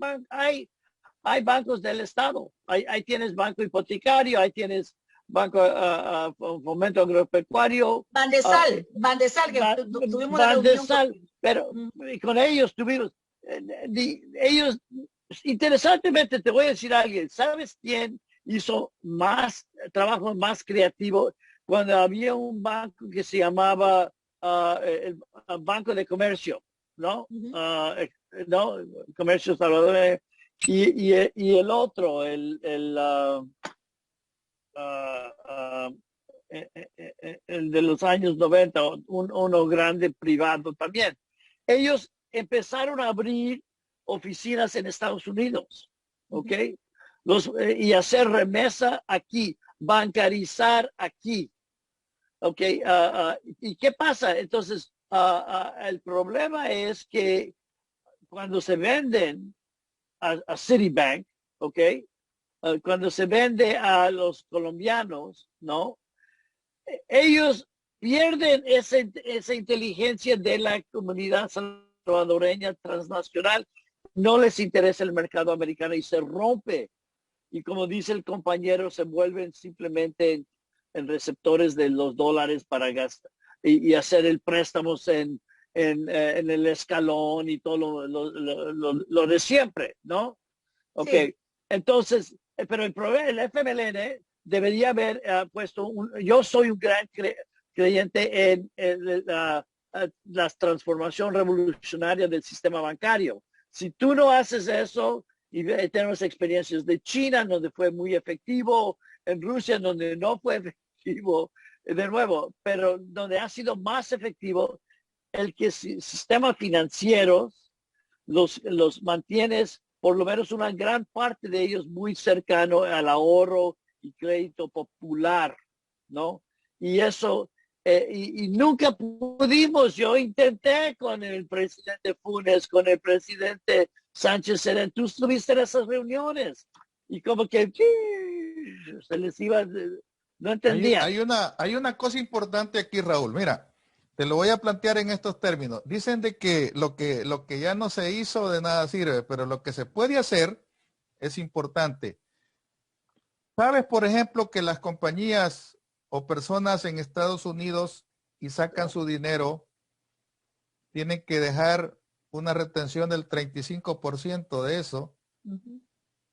bancos del Estado. Ahí tienes banco hipotecario, ahí tienes banco fomento agropecuario. Bandesal, que tuvimos la reunión. Pero con ellos tuvimos, ellos, interesantemente, te voy a decir a alguien, ¿sabes quién hizo más trabajo más creativo? Cuando había un banco que se llamaba el Banco de Comercio, ¿no? No, Comercio Salvador, y el otro, el de los años 90, uno grande privado también. Ellos empezaron a abrir oficinas en Estados Unidos, ¿ok? Y hacer remesa aquí, bancarizar aquí, ¿ok? ¿Y qué pasa? Entonces, el problema es que cuando se venden a Citibank, ¿ok? Cuando se vende a los colombianos, ¿no? Ellos pierden esa inteligencia de la comunidad salvadoreña transnacional. No les interesa el mercado americano y se rompe. Y como dice el compañero, se vuelven simplemente en receptores de los dólares para gastar y hacer el préstamos en el escalón y todo lo de siempre, ¿no? Ok. Sí. Entonces, pero el problema, el FMLN debería haber puesto yo soy un gran creyente en la transformación revolucionaria del sistema bancario. Si tú no haces eso, y tenemos experiencias de China donde fue muy efectivo, en Rusia donde no fue efectivo, de nuevo, pero donde ha sido más efectivo, el que sistemas financieros los mantienes, por lo menos una gran parte de ellos muy cercano al ahorro y crédito popular, ¿no? Y eso, y nunca pudimos, yo intenté con el presidente Funes, con el presidente Sánchez Serén, tú estuviste en esas reuniones y como que se les iba, no entendía. Hay una cosa importante aquí, Raúl, mira. Te lo voy a plantear en estos términos. Dicen de que lo que ya no se hizo de nada sirve, pero lo que se puede hacer es importante. ¿Sabes, por ejemplo, que las compañías o personas en Estados Unidos y sacan su dinero, tienen que dejar una retención del 35% de eso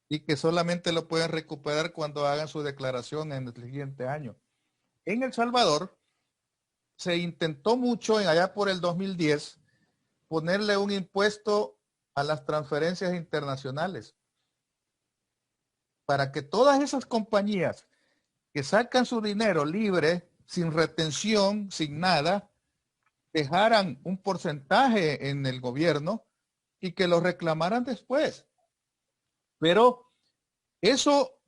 y que solamente lo pueden recuperar cuando hagan su declaración en el siguiente año? En El Salvador, se intentó mucho allá por el 2010 ponerle un impuesto a las transferencias internacionales para que todas esas compañías que sacan su dinero libre, sin retención, sin nada, dejaran un porcentaje en el gobierno y que lo reclamaran después. Pero eso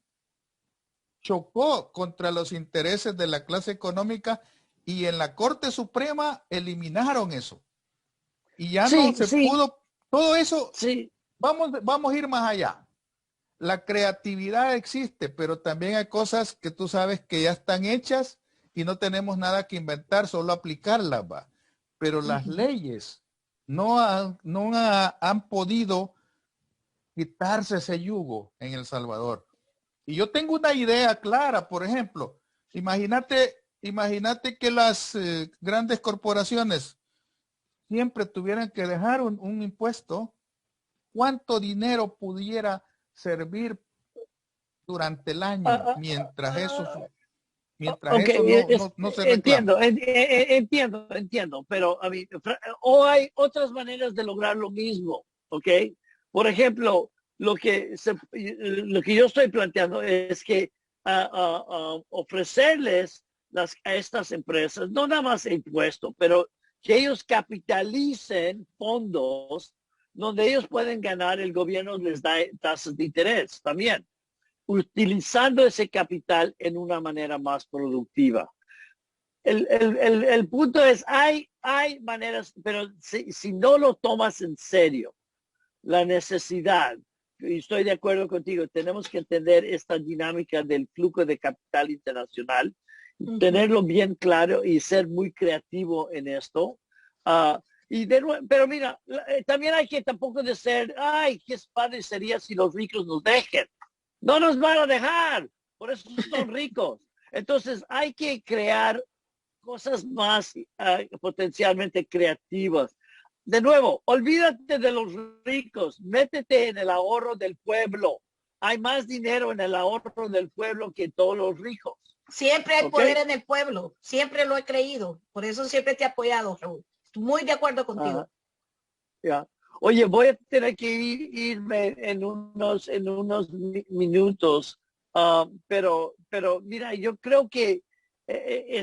chocó contra los intereses de la clase económica y en la Corte Suprema eliminaron eso. Y ya no Sí, se sí, pudo, todo eso, sí. vamos a ir más allá. La creatividad existe, pero también hay cosas que tú sabes que ya están hechas y no tenemos nada que inventar, solo aplicarlas, va. Pero las leyes no han podido quitarse ese yugo en El Salvador. Y yo tengo una idea clara, por ejemplo, imagínate que las grandes corporaciones siempre tuvieran que dejar un impuesto. ¿Cuánto dinero pudiera servir durante el Ah, año ah, mientras eso, ah, mientras ok, eso no se reclama? entiendo, pero a mí, o hay otras maneras de lograr lo mismo, ¿ok? Por ejemplo, lo que yo estoy planteando es que ofrecerles a estas empresas, no nada más impuesto, pero que ellos capitalicen fondos donde ellos pueden ganar, el gobierno les da tasas de interés también, utilizando ese capital en una manera más productiva. El punto es, hay maneras, pero si no lo tomas en serio, la necesidad, y estoy de acuerdo contigo, tenemos que entender esta dinámica del flujo de capital internacional, tenerlo bien claro y ser muy creativo en esto. Pero mira, también hay que tampoco de ser, ay, qué padre sería si los ricos nos dejen. No nos van a dejar, por eso son ricos. Entonces hay que crear cosas más potencialmente creativas. De nuevo, olvídate de los ricos, métete en el ahorro del pueblo. Hay más dinero en el ahorro del pueblo que todos los ricos. Siempre hay ¿Okay? poder en el pueblo, siempre lo he creído, por eso siempre te he apoyado, Raúl. Estoy muy de acuerdo contigo. Yeah. Oye, voy a tener que irme en unos minutos, pero mira, yo creo que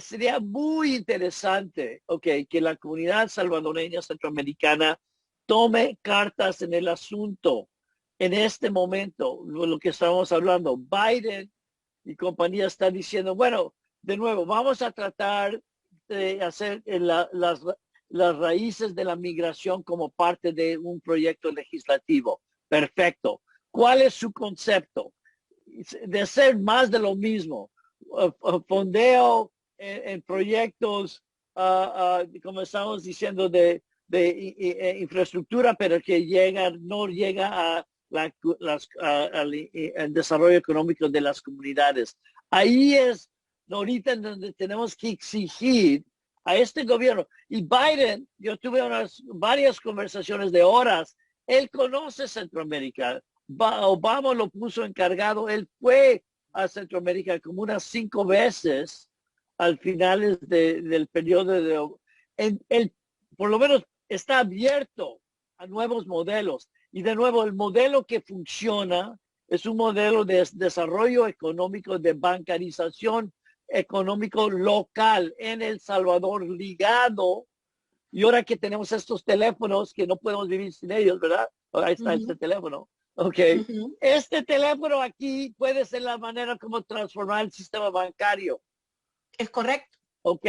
sería muy interesante, okay, que la comunidad salvadoreña centroamericana tome cartas en el asunto en este momento, lo que estamos hablando. Biden y compañía están diciendo, bueno, de nuevo, vamos a tratar de hacer las raíces de la migración como parte de un proyecto legislativo. Perfecto. ¿Cuál es su concepto? De ser más de lo mismo. Fondeo en proyectos, como estamos diciendo, de infraestructura, pero que no llega a al desarrollo económico de las comunidades. Ahí es ahorita en donde tenemos que exigir a este gobierno. Y Biden, yo tuve varias conversaciones de horas, él conoce Centroamérica. Obama lo puso encargado, él fue a Centroamérica como unas 5 veces al final del periodo él por lo menos está abierto a nuevos modelos. Y de nuevo, el modelo que funciona es un modelo de desarrollo económico, de bancarización económico local en El Salvador, ligado. Y ahora que tenemos estos teléfonos que no podemos vivir sin ellos, ¿verdad? Ahí está este teléfono. Ok. Este teléfono aquí puede ser la manera como transformar el sistema bancario. Es correcto. Ok.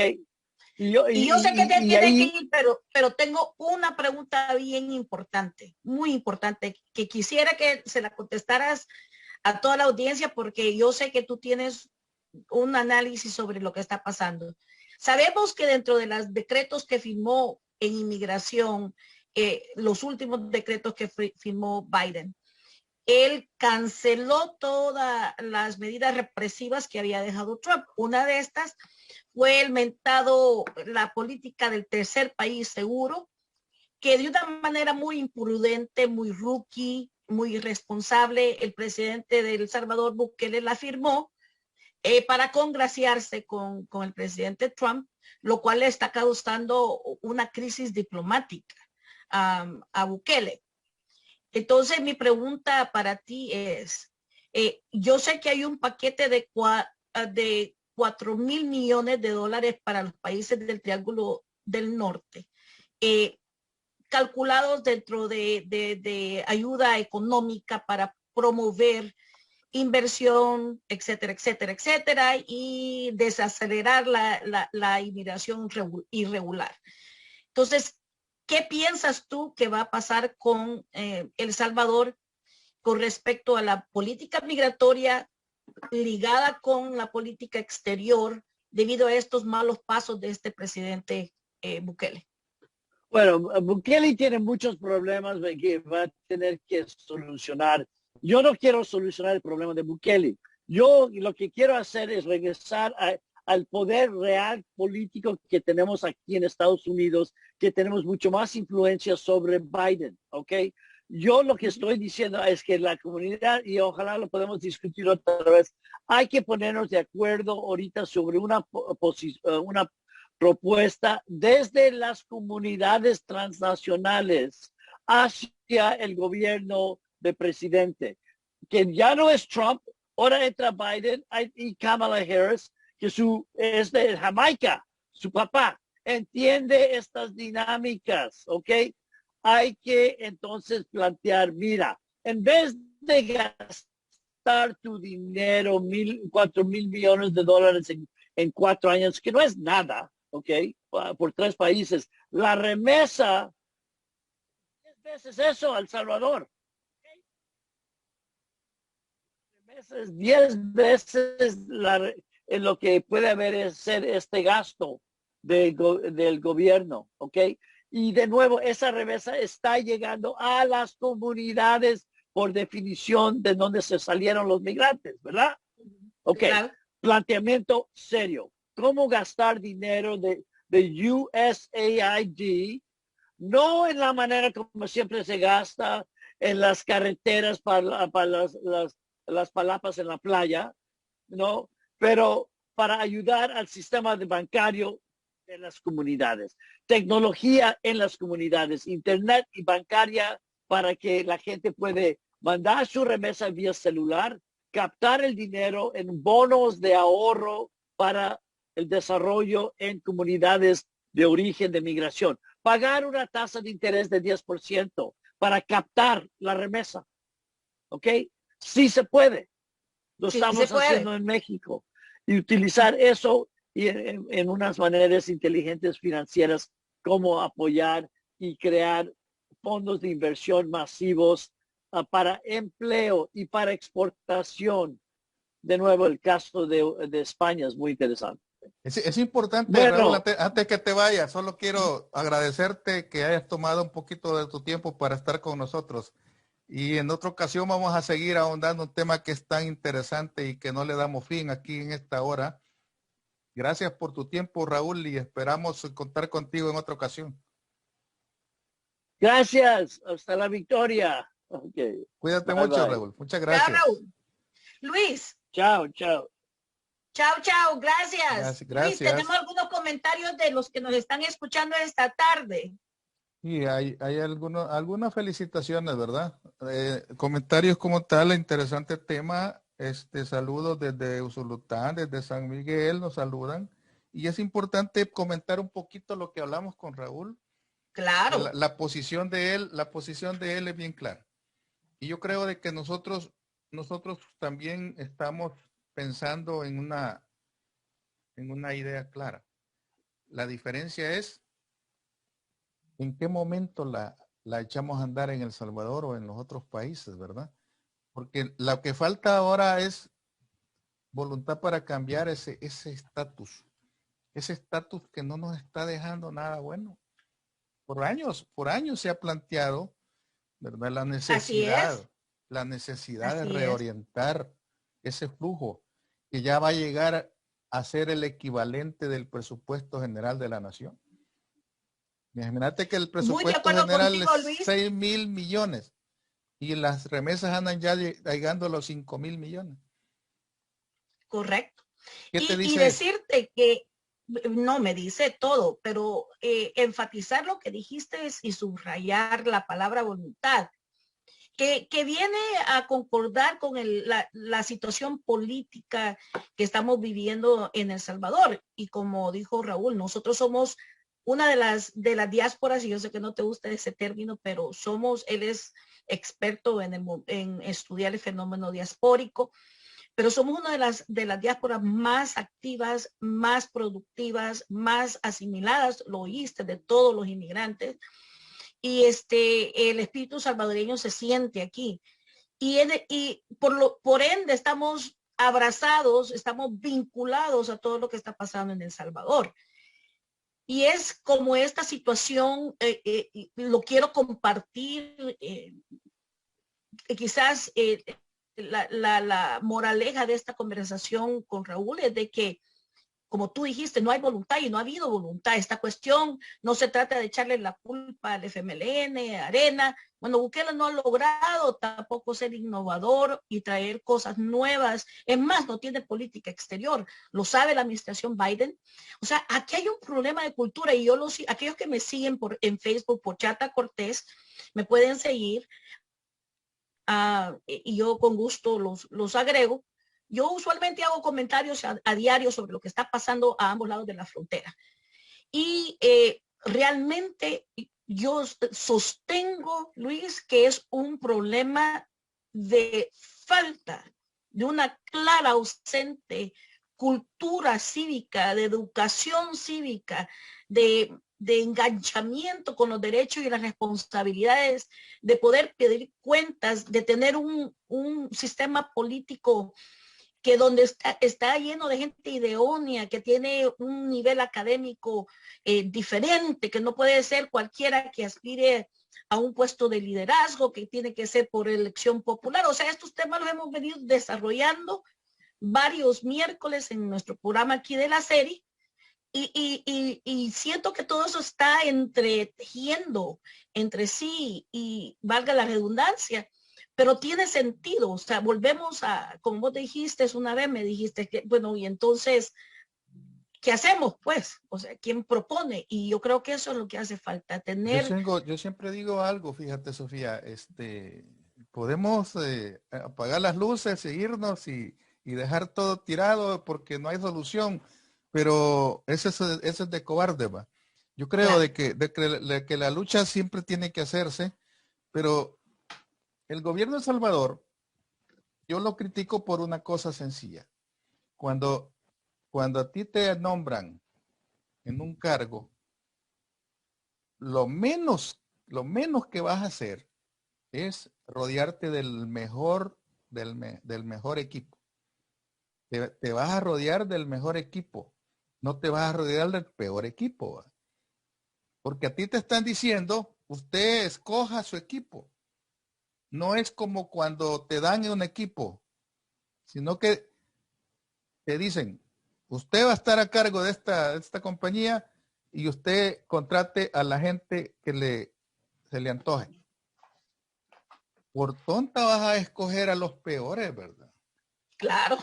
Y yo sé que te tienes que ir, pero tengo una pregunta bien importante, muy importante, que quisiera que se la contestaras a toda la audiencia, porque yo sé que tú tienes un análisis sobre lo que está pasando. Sabemos que dentro de los decretos que firmó en inmigración, los últimos decretos que firmó Biden, él canceló todas las medidas represivas que había dejado Trump. Una de estas fue la política del tercer país seguro, que de una manera muy imprudente, muy rookie, muy irresponsable, el presidente de El Salvador, Bukele, la firmó para congraciarse con el presidente Trump, lo cual le está causando una crisis diplomática a Bukele. Entonces, mi pregunta para ti es, yo sé que hay un paquete de 4.000 millones de dólares para los países del Triángulo del Norte, calculados dentro de ayuda económica para promover inversión, etcétera, etcétera, etcétera, y desacelerar la inmigración irregular. Entonces, ¿qué piensas tú que va a pasar con El Salvador con respecto a la política migratoria ligada con la política exterior debido a estos malos pasos de este presidente Bukele? Bueno, Bukele tiene muchos problemas que va a tener que solucionar. Yo no quiero solucionar el problema de Bukele. Yo lo que quiero hacer es regresar al poder real político que tenemos aquí en Estados Unidos, que tenemos mucho más influencia sobre Biden, ¿ok? Yo lo que estoy diciendo es que la comunidad, y ojalá lo podemos discutir otra vez, hay que ponernos de acuerdo ahorita sobre una propuesta desde las comunidades transnacionales hacia el gobierno del presidente, que ya no es Trump, ahora entra Biden y Kamala Harris, que es de Jamaica, su papá, entiende estas dinámicas, ¿ok? Hay que entonces plantear, mira, en vez de gastar tu dinero, 4.000 millones de dólares en 4 años, que no es nada, ¿ok? Por 3 países, la remesa 10 veces eso a El Salvador. 10 veces en lo que puede haber ser este gasto del gobierno, ¿ok? Y de nuevo, esa remesa está llegando a las comunidades por definición de donde se salieron los migrantes, ¿verdad? Ok, claro. Planteamiento serio. ¿Cómo gastar dinero de USAID? No en la manera como siempre se gasta en las carreteras para las palapas en la playa, ¿no? Pero para ayudar al sistema bancario de las comunidades, tecnología en las comunidades, internet y bancaria para que la gente puede mandar su remesa vía celular, captar el dinero en bonos de ahorro para el desarrollo en comunidades de origen de migración, pagar una tasa de interés de 10% para captar la remesa, ¿ok? Sí se puede. Lo estamos haciendo en México. Y utilizar eso y en unas maneras inteligentes financieras, como apoyar y crear fondos de inversión masivos para empleo y para exportación. De nuevo, el caso de España es muy interesante. Es importante, bueno, Raúl, antes que te vayas, solo quiero agradecerte que hayas tomado un poquito de tu tiempo para estar con nosotros. Y en otra ocasión vamos a seguir ahondando un tema que es tan interesante y que no le damos fin aquí en esta hora. Gracias por tu tiempo, Raúl, y esperamos contar contigo en otra ocasión. Gracias. Hasta la victoria. Okay. Cuídate mucho, bye. Raúl. Muchas gracias. Chao, Raúl. Luis. Chao, chao. Chao, chao. Gracias. Luis, tenemos algunos comentarios de los que nos están escuchando esta tarde. Sí, hay algunas felicitaciones, ¿verdad? Comentarios como tal, interesante tema. Saludos desde Usulután, desde San Miguel, nos saludan. Y es importante comentar un poquito lo que hablamos con Raúl. Claro. La posición de él es bien clara. Y yo creo de que nosotros también estamos pensando en una idea clara. La diferencia es en qué momento la echamos a andar en El Salvador o en los otros países, ¿verdad? Porque lo que falta ahora es voluntad para cambiar ese estatus que no nos está dejando nada bueno. Por años se ha planteado, ¿verdad? La necesidad de reorientar ese flujo que ya va a llegar a ser el equivalente del presupuesto general de la nación. Imagínate que el presupuesto general es 6.000 millones y las remesas andan ya llegando a los 5.000 millones. Correcto. ¿Qué te dice? Y decirte que no me dice todo, pero enfatizar lo que dijiste y subrayar la palabra voluntad, que viene a concordar con la situación política que estamos viviendo en El Salvador. Y como dijo Raúl, nosotros somos una de las diásporas, y yo sé que no te gusta ese término, pero él es experto en estudiar el fenómeno diaspórico, pero somos una de las diásporas más activas, más productivas, más asimiladas, lo oíste, de todos los inmigrantes. Y el espíritu salvadoreño se siente aquí. Y por ende estamos abrazados, estamos vinculados a todo lo que está pasando en El Salvador. Y es como esta situación, lo quiero compartir, quizás la moraleja de esta conversación con Raúl es de que, como tú dijiste, no hay voluntad y no ha habido voluntad. Esta cuestión no se trata de echarle la culpa al FMLN, Arena. Bueno, Bukele no ha logrado tampoco ser innovador y traer cosas nuevas. Es más, no tiene política exterior. Lo sabe la administración Biden. O sea, aquí hay un problema de cultura y aquellos que me siguen en Facebook por Chata Cortés, me pueden seguir. Y yo con gusto los agrego. Yo usualmente hago comentarios a diario sobre lo que está pasando a ambos lados de la frontera. Y realmente yo sostengo, Luis, que es un problema de falta de una clara ausente cultura cívica, de educación cívica, de enganchamiento con los derechos y las responsabilidades, de poder pedir cuentas, de tener un sistema político que donde está lleno de gente idónea, que tiene un nivel académico diferente, que no puede ser cualquiera que aspire a un puesto de liderazgo, que tiene que ser por elección popular. O sea, estos temas los hemos venido desarrollando varios miércoles en nuestro programa aquí de la serie, y siento que todo eso está entretejiendo entre sí, y valga la redundancia, pero tiene sentido. O sea, volvemos a, como vos dijiste una vez, me dijiste que, bueno, y entonces, ¿qué hacemos? Pues, o sea, ¿quién propone? Y yo creo que eso es lo que hace falta, tener... Yo siempre digo algo, fíjate, Sofía, podemos apagar las luces, seguirnos y dejar todo tirado porque no hay solución, pero ese es de cobarde, va. Yo creo Claro. de que la lucha siempre tiene que hacerse, pero el gobierno de El Salvador, yo lo critico por una cosa sencilla. Cuando, cuando a ti te nombran en un cargo, lo menos que vas a hacer es rodearte del mejor equipo. Te vas a rodear del mejor equipo, no te vas a rodear del peor equipo, ¿va? Porque a ti te están diciendo, usted escoja su equipo. No es como cuando te dan un equipo, sino que te dicen, usted va a estar a cargo de esta compañía y usted contrate a la gente que se le antoje. Por tonta vas a escoger a los peores, ¿verdad? Claro,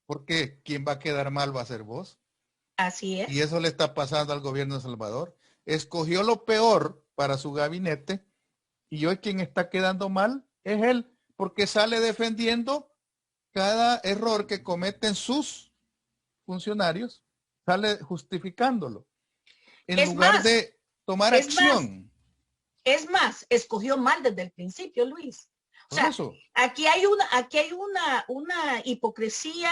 Porque quien va a quedar mal va a ser vos. así Y es. eso le está pasando al gobierno de El Salvador. Escogió lo peor para su gabinete y hoy quien está quedando mal es él, porque sale defendiendo cada error que cometen sus funcionarios, sale justificándolo, en Es lugar más, de tomar es más, acción. es más, escogió mal desde el principio, Luis. O Por sea, eso, aquí hay una hipocresía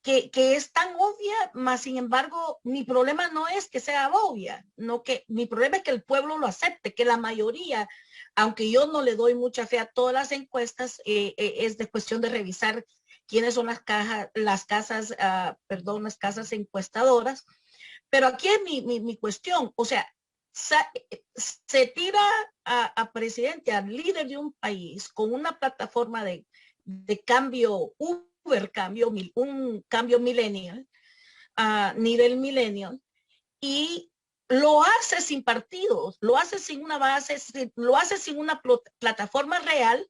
que es tan obvia, más sin embargo, mi problema no es que sea obvia, no, que mi problema es que el pueblo lo acepte, que la mayoría, aunque yo no le doy mucha fe a todas las encuestas, es de cuestión de revisar quiénes son las casas encuestadoras. Pero aquí es mi cuestión, o sea, se tira a presidente, al líder de un país con una plataforma de cambio, un cambio millennial, a nivel millennial, y lo hace sin partidos, lo hace sin una base, lo hace sin una plataforma real,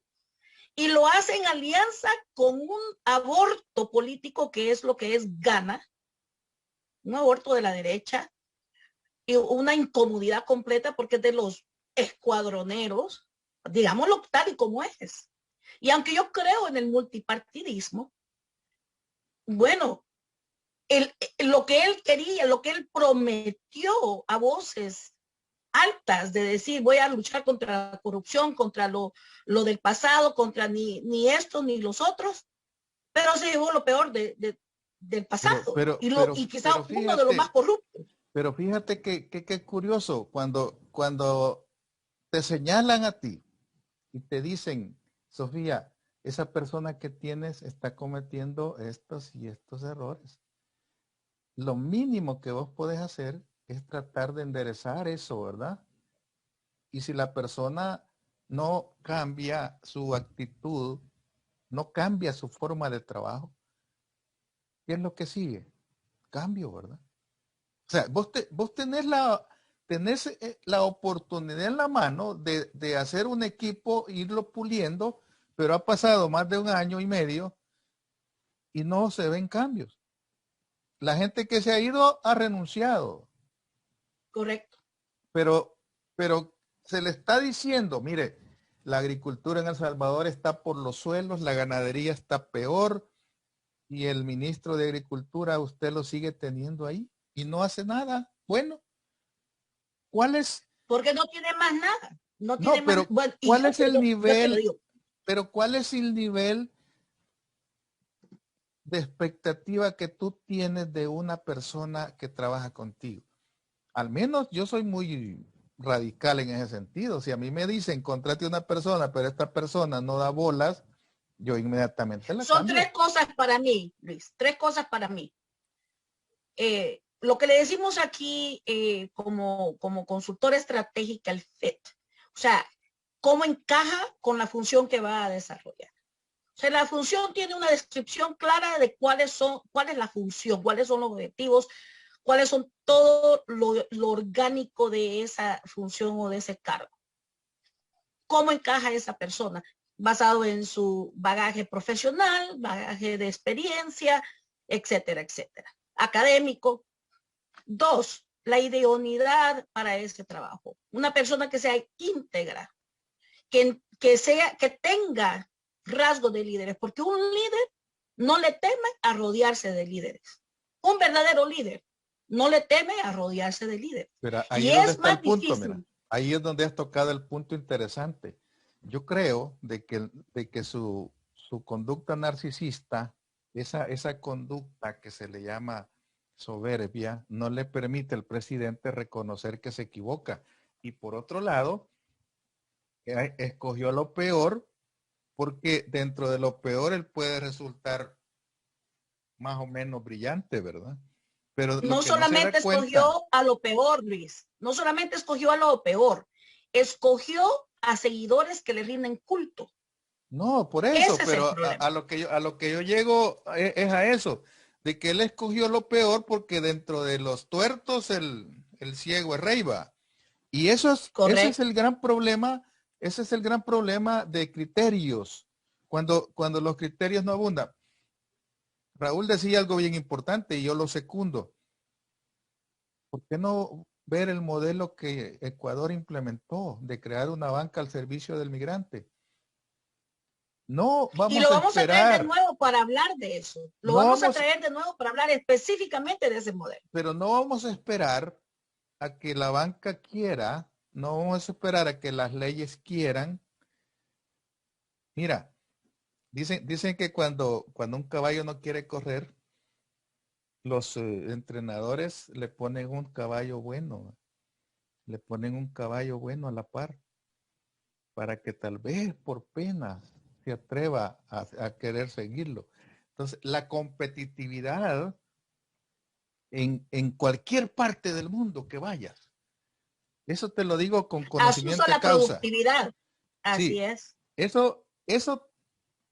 y lo hace en alianza con un aborto político que es lo que es Ghana, un aborto de la derecha y una incomodidad completa porque es de los escuadroneros, digámoslo tal y como es. Y aunque yo creo en el multipartidismo, bueno, lo que él quería, lo que él prometió a voces altas de decir voy a luchar contra la corrupción, contra lo del pasado, contra ni esto ni los otros, pero se llevó lo peor del pasado y quizá pero uno de los más corruptos. Pero fíjate que curioso, cuando te señalan a ti y te dicen, Sofía, esa persona que tienes está cometiendo estos y estos errores. Lo mínimo que vos podés hacer es tratar de enderezar eso, ¿verdad? Y si la persona no cambia su actitud, no cambia su forma de trabajo, ¿qué es lo que sigue? Cambio, ¿verdad? O sea, vos tenés la oportunidad en la mano de hacer un equipo, irlo puliendo, pero ha pasado más de 1 año y medio y no se ven cambios. La gente que se ha ido ha renunciado. Correcto. Pero se le está diciendo, mire, la agricultura en El Salvador está por los suelos, la ganadería está peor y el ministro de Agricultura usted lo sigue teniendo ahí y no hace nada. Bueno, ¿cuál es? Porque no tiene más nada. No, No, tiene pero más. Bueno, ¿cuál es el nivel? Yo Pero ¿cuál es el nivel de expectativa que tú tienes de una persona que trabaja contigo? Al menos yo soy muy radical en ese sentido. Si a mí me dicen contrate a una persona, pero esta persona no da bolas, yo inmediatamente la Son cambio. 3 cosas para mí, Luis. 3 cosas para mí. Lo que le decimos aquí como consultora estratégica, el FET. O sea, cómo encaja con la función que va a desarrollar. O sea, la función tiene una descripción clara de cuál es la función, cuáles son los objetivos, cuáles son todo lo orgánico de esa función o de ese cargo. ¿Cómo encaja esa persona? Basado en su bagaje profesional, bagaje de experiencia, etcétera, etcétera. Académico. 2, la idoneidad para ese trabajo. Una persona que sea íntegra, que tenga rasgos de líderes, porque un líder no le teme a rodearse de líderes. Un verdadero líder no le teme a rodearse de líderes. Pero ahí y es donde es está más el punto, difícil. mira. Ahí es donde has tocado el punto interesante. Yo creo de que su conducta narcisista, esa conducta que se le llama soberbia, no le permite al presidente reconocer que se equivoca. Y por otro lado, escogió lo peor porque dentro de lo peor él puede resultar más o menos brillante, ¿verdad? Pero no solamente escogió a lo peor, Luis. No solamente escogió a lo peor, escogió a seguidores que le rinden culto. No, por eso, pero a lo que yo llego es a eso, de que él escogió lo peor porque dentro de los tuertos el ciego es rey, va. Y ese es el gran problema, ese es el gran problema de criterios, cuando los criterios no abundan. Raúl decía algo bien importante y yo lo secundo. ¿Por qué no ver el modelo que Ecuador implementó de crear una banca al servicio del migrante? No vamos a esperar. Y lo vamos a traer de nuevo para hablar de eso. Lo vamos a traer de nuevo para hablar específicamente de ese modelo. Pero no vamos a esperar a que la banca quiera, no vamos a esperar a que las leyes quieran. Mira, dicen que cuando un caballo no quiere correr, los entrenadores le ponen un caballo bueno, le ponen un caballo bueno a la par, para que tal vez por pena se atreva a querer seguirlo. Entonces, la competitividad en cualquier parte del mundo que vayas, eso te lo digo con conocimiento de causa. Productividad. Así sí, es. Eso,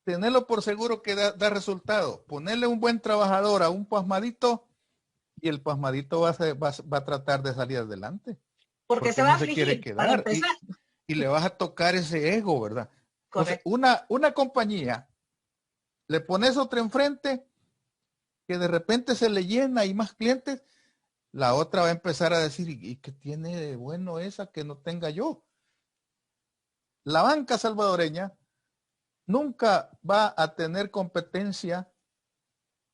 tenerlo por seguro que da resultado. Ponerle un buen trabajador a un pasmadito y el pasmadito va a tratar de salir adelante. Porque se va a afligir, quiere quedar y le vas a tocar ese ego, ¿verdad? Entonces, una compañía, le pones otra enfrente que de repente se le llena y más clientes, la otra va a empezar a decir, ¿y qué tiene de bueno esa que no tenga yo? La banca salvadoreña nunca va a tener competencia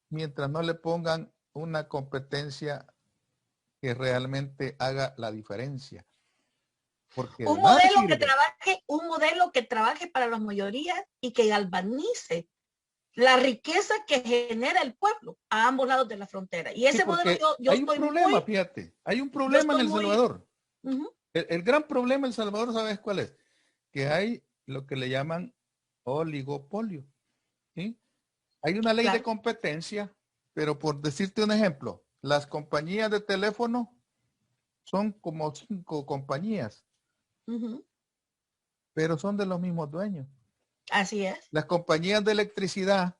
mientras no le pongan una competencia que realmente haga la diferencia. Porque de nada sirve. Un modelo que trabaje para la mayoría y que galvanice la riqueza que genera el pueblo a ambos lados de la frontera. Y ese Sí, modelo yo hay un estoy problema, muy, fíjate, hay un yo problema en estoy El muy, Salvador. uh-huh. El gran problema en El Salvador, ¿sabes cuál es? Que hay lo que le llaman oligopolio. ¿Sí? Hay una ley de Claro. competencia, pero por decirte un ejemplo, las compañías de teléfono son como 5 compañías, Uh-huh. pero son de los mismos dueños. Así es. Las compañías de electricidad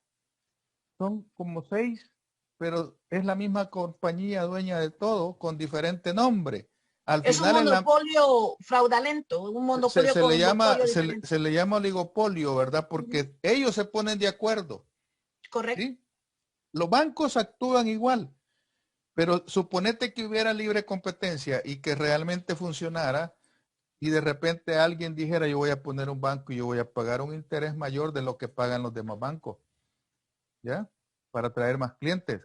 son como 6, pero es la misma compañía dueña de todo con diferente nombre. Al Es un final monopolio fraudulento, un monopolio con un monopolio diferente. se le llama oligopolio, ¿verdad? Porque Uh-huh. ellos se ponen de acuerdo. Correcto. ¿Sí? Los bancos actúan igual, pero suponete que hubiera libre competencia y que realmente funcionara y de repente alguien dijera yo voy a poner un banco y yo voy a pagar un interés mayor de lo que pagan los demás bancos, ¿ya? Para atraer más clientes.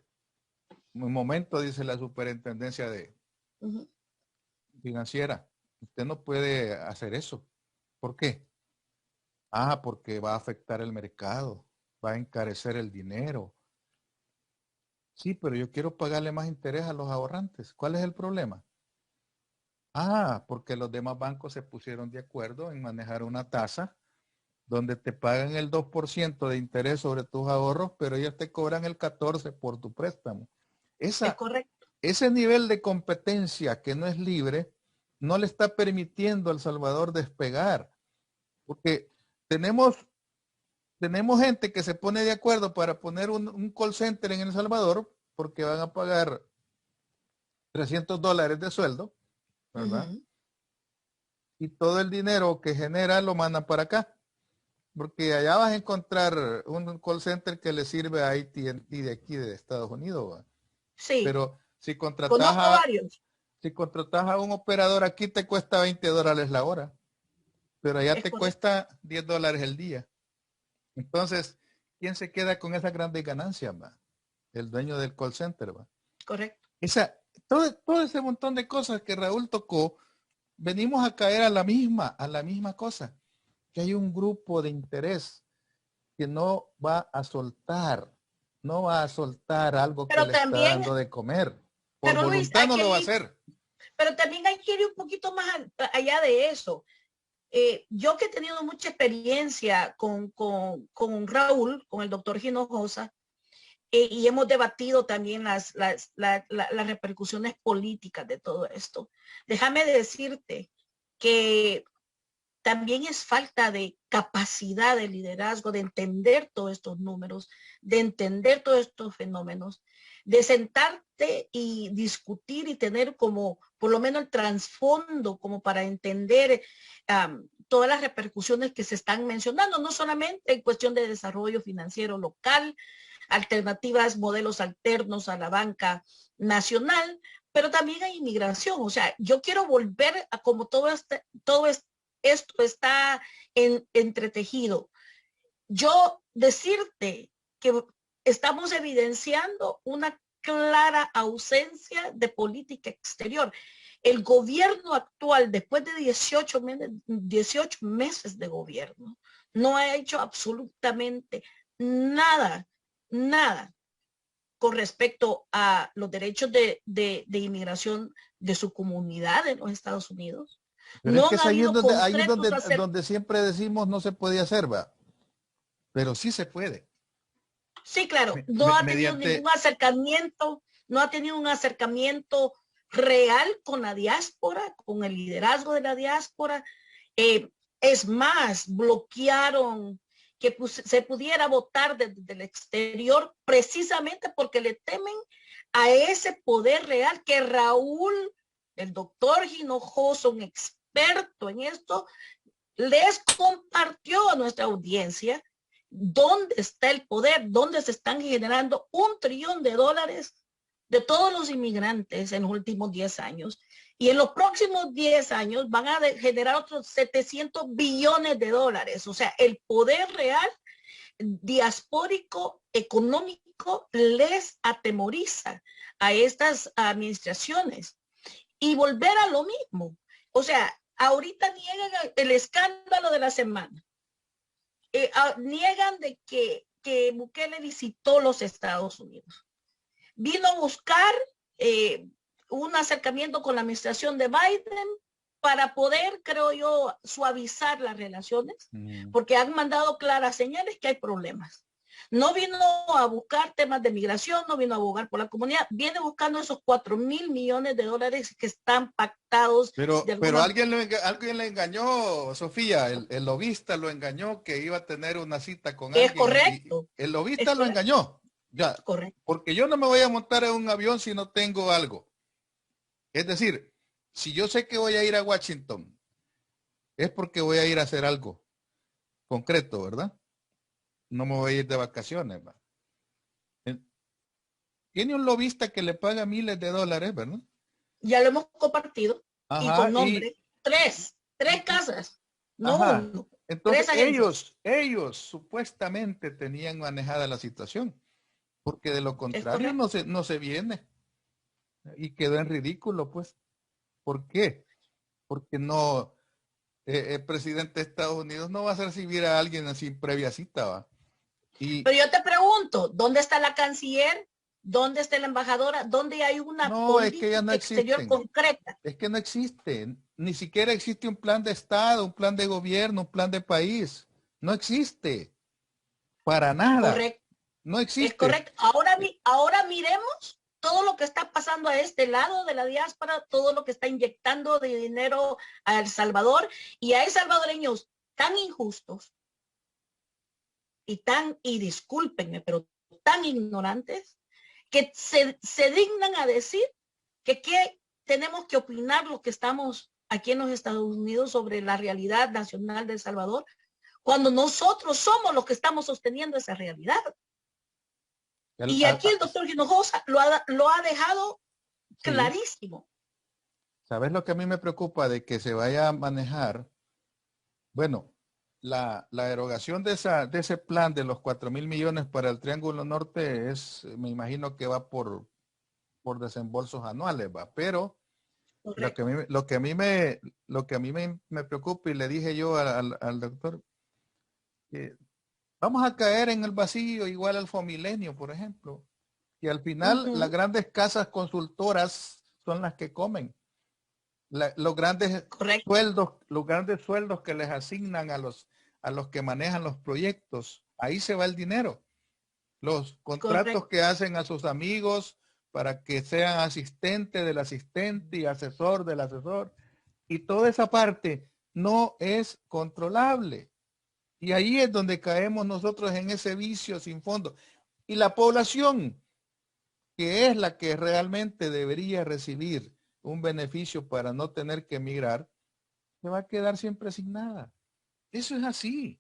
Un momento, dice la superintendencia de Uh-huh. financiera, usted no puede hacer eso. ¿Por qué? Ah, porque va a afectar el mercado, va a encarecer el dinero. Sí, pero yo quiero pagarle más interés a los ahorrantes. ¿Cuál es el problema? Ah, porque los demás bancos se pusieron de acuerdo en manejar una tasa donde te pagan el 2% de interés sobre tus ahorros, pero ellos te cobran el 14% por tu préstamo. Es correcto. Ese nivel de competencia que no es libre no le está permitiendo a El Salvador despegar, porque tenemos gente que se pone de acuerdo para poner un call center en El Salvador porque van a pagar $300 de sueldo, ¿verdad? Uh-huh. Y todo el dinero que genera lo mandan para acá, porque allá vas a encontrar un call center que le sirve a AT&T de aquí de Estados Unidos, ¿va? Sí, Pero si contratas conozco a, varios. si contratas a un operador aquí te cuesta $20 la hora, pero allá Es te correcto. cuesta $10 el día. Entonces, ¿quién se queda con esas grandes ganancias, va? El dueño del call center, va. Correcto. Todo ese montón de cosas que Raúl tocó, venimos a caer a la misma cosa, que hay un grupo de interés que no va a soltar algo que Pero le está también, dando de comer. Por pero Luis, voluntad no lo va a hacer. pero también hay que ir un poquito más allá de eso. Yo que he tenido mucha experiencia con Raúl, con el doctor Hinojosa, y hemos debatido también las repercusiones políticas de todo esto. Déjame decirte que también es falta de capacidad de liderazgo, de entender todos estos números, de entender todos estos fenómenos, de sentarte y discutir y tener como por lo menos el trasfondo como para entender todas las repercusiones que se están mencionando, no solamente en cuestión de desarrollo financiero local, alternativas, modelos alternos a la banca nacional, pero también hay inmigración. O sea, yo quiero volver a como esto está entretejido. Yo decirte que estamos evidenciando una clara ausencia de política exterior. El gobierno actual, después de 18 meses de gobierno, no ha hecho absolutamente nada con respecto a los derechos de inmigración de su comunidad en los Estados Unidos. Pero es No que han es habido ahí es concretos a hacer. donde siempre decimos no se puede hacer, va. Pero sí se puede. Sí, claro, no ha tenido Mediante, ningún acercamiento, no ha tenido un acercamiento real con la diáspora, con el liderazgo de la diáspora. Es más, bloquearon que se pudiera votar desde el exterior precisamente porque le temen a ese poder real que Raúl, el doctor Hinojosa, un experto en esto, les compartió a nuestra audiencia dónde está el poder, dónde se están generando $1 trillón de todos los inmigrantes en los últimos 10 años. Y en los próximos 10 años van a generar otros 700 billones de dólares. O sea, el poder real diaspórico económico les atemoriza a estas administraciones. Y volver a lo mismo. O sea, ahorita niegan el escándalo de la semana. Niegan de que Bukele visitó los Estados Unidos. Vino a buscar un acercamiento con la administración de Biden para poder, creo yo, suavizar las relaciones, porque han mandado claras señales que hay problemas. No vino a buscar temas de migración, no vino a abogar por la comunidad, viene buscando esos 4.000 millones de dólares que están pactados. Pero alguien le engañó, Sofía, el lobista lo engañó que iba a tener una cita con alguien. Es correcto. El lobista lo engañó. Ya, correcto. Porque yo no me voy a montar en un avión si no tengo algo. Es decir, si yo sé que voy a ir a Washington, es porque voy a ir a hacer algo concreto, ¿verdad? No me voy a ir de vacaciones, ¿verdad? Tiene un lobista que le paga miles de dólares, ¿verdad? Ya lo hemos compartido. Ajá, y con nombre. Tres casas, no uno. Entonces ellos supuestamente tenían manejada la situación, porque de lo contrario no se viene. Y quedó en ridículo, pues. ¿Por qué? Porque no, el presidente de Estados Unidos no va a recibir a alguien sin previa cita, ¿va? Pero yo te pregunto, ¿dónde está la canciller? ¿Dónde está la embajadora? ¿Dónde hay una política exterior concreta? Es que no existe. Ni siquiera existe un plan de Estado, un plan de gobierno, un plan de país. No existe. Para nada. Correcto. No existe. Es correcto. Ahora miremos todo lo que está pasando a este lado de la diáspora, todo lo que está inyectando de dinero a El Salvador, y hay salvadoreños tan injustos y discúlpenme, pero tan ignorantes, que se dignan a decir que tenemos que opinar los que estamos aquí en los Estados Unidos sobre la realidad nacional de El Salvador, cuando nosotros somos los que estamos sosteniendo esa realidad. Y aquí el doctor Hinojosa lo ha dejado clarísimo. ¿Sabes lo que a mí me preocupa de que se vaya a manejar? Bueno, la erogación de ese plan de los 4.000 millones para el Triángulo Norte me imagino que va por desembolsos anuales, va. Pero lo que a mí me preocupa, y le dije yo al doctor, que vamos a caer en el vacío igual al Fomilenio, por ejemplo, y al final las grandes casas consultoras son las que comen. Los grandes sueldos que les asignan a los que manejan los proyectos, ahí se va el dinero. Los contratos que hacen a sus amigos para que sean asistente del asistente y asesor del asesor, y toda esa parte no es controlable. Y ahí es donde caemos nosotros en ese vicio sin fondo. Y la población, que es la que realmente debería recibir un beneficio para no tener que emigrar, se va a quedar siempre sin nada. Eso es así,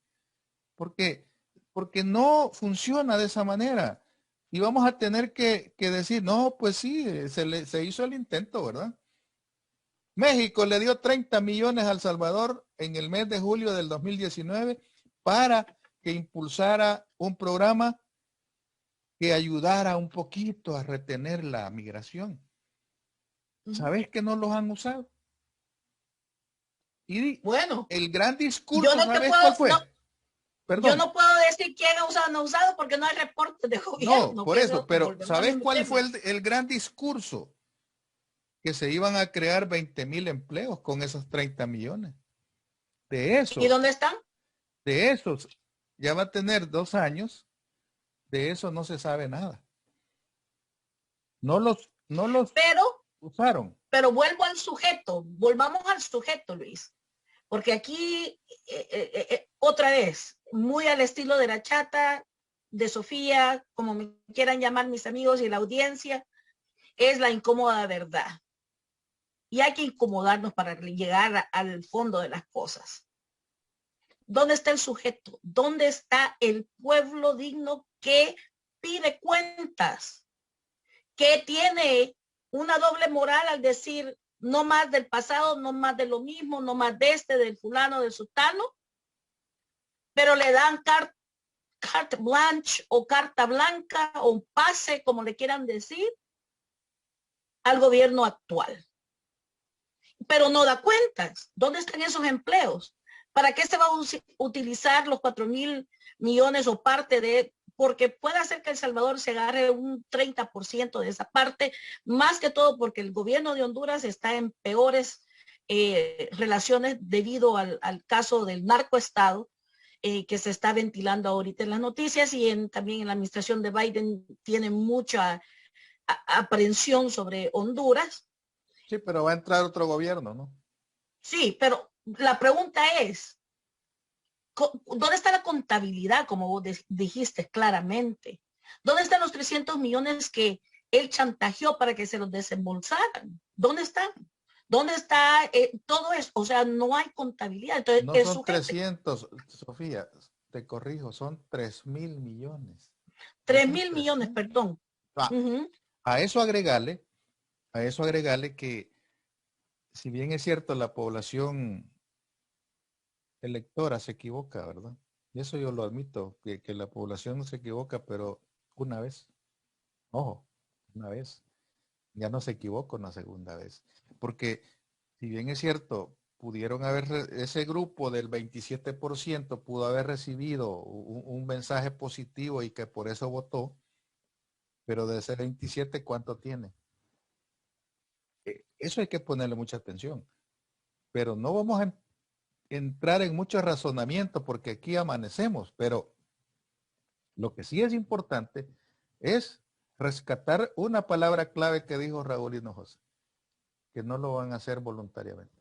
porque no funciona de esa manera. Y vamos a tener que decir, no, pues sí, se hizo el intento, ¿verdad? México le dio 30 millones a El Salvador en el mes de julio del 2019 para que impulsara un programa que ayudara un poquito a retener la migración. ¿Sabes que no los han usado? Y bueno, el gran discurso, ¿sabes cuál fue? Yo no puedo decir quién ha usado o no usado porque no hay reportes de gobierno. No, por eso, pero ¿sabes cuál fue el gran discurso? Que se iban a crear 20,000 empleos con esos 30 millones. De esos. ¿Y dónde están? De esos. Ya va a tener 2 años. De eso no se sabe nada. No los usaron. Pero volvamos al sujeto, Luis. Porque aquí, otra vez, muy al estilo de la chata, de Sofía, como me quieran llamar mis amigos y la audiencia, es la incómoda verdad. Y hay que incomodarnos para llegar al fondo de las cosas. ¿Dónde está el sujeto? ¿Dónde está el pueblo digno que pide cuentas? que tiene una doble moral al decir no más del pasado, no más de lo mismo, no más de del fulano, del sultano, pero le dan carte blanche o carta blanca o un pase, como le quieran decir, al gobierno actual. Pero no da cuentas. ¿Dónde están esos empleos? ¿Para qué se va a utilizar los 4.000 millones o parte de? Porque puede hacer que El Salvador se agarre un 30% de esa parte, más que todo porque el gobierno de Honduras está en peores relaciones debido al caso del narcoestado, que se está ventilando ahorita en las noticias, y también en la administración de Biden tiene mucha aprehensión sobre Honduras. Sí, pero va a entrar otro gobierno, ¿no? Sí, pero la pregunta es, ¿dónde está la contabilidad, como vos dijiste claramente? ¿Dónde están los 300 millones que él chantajeó para que se los desembolsaran? ¿Dónde están? ¿Dónde está todo eso? O sea, no hay contabilidad. Entonces, no son 300, Sofía, te corrijo, son 3.000 millones. 3.000 millones, perdón. Ah, a eso agregarle que, si bien es cierto, la población electora se equivoca, ¿verdad? Y eso yo lo admito, que la población se equivoca, pero una vez, ojo, una vez, ya no se equivoca una segunda vez. Porque si bien es cierto, pudieron haber, ese grupo del 27% pudo haber recibido un mensaje positivo y que por eso votó, pero de ese 27, ¿cuánto tiene? Eso hay que ponerle mucha atención. Pero no vamos a entrar en mucho razonamiento porque aquí amanecemos, pero lo que sí es importante es rescatar una palabra clave que dijo Raúl Hinojosa, que no lo van a hacer voluntariamente.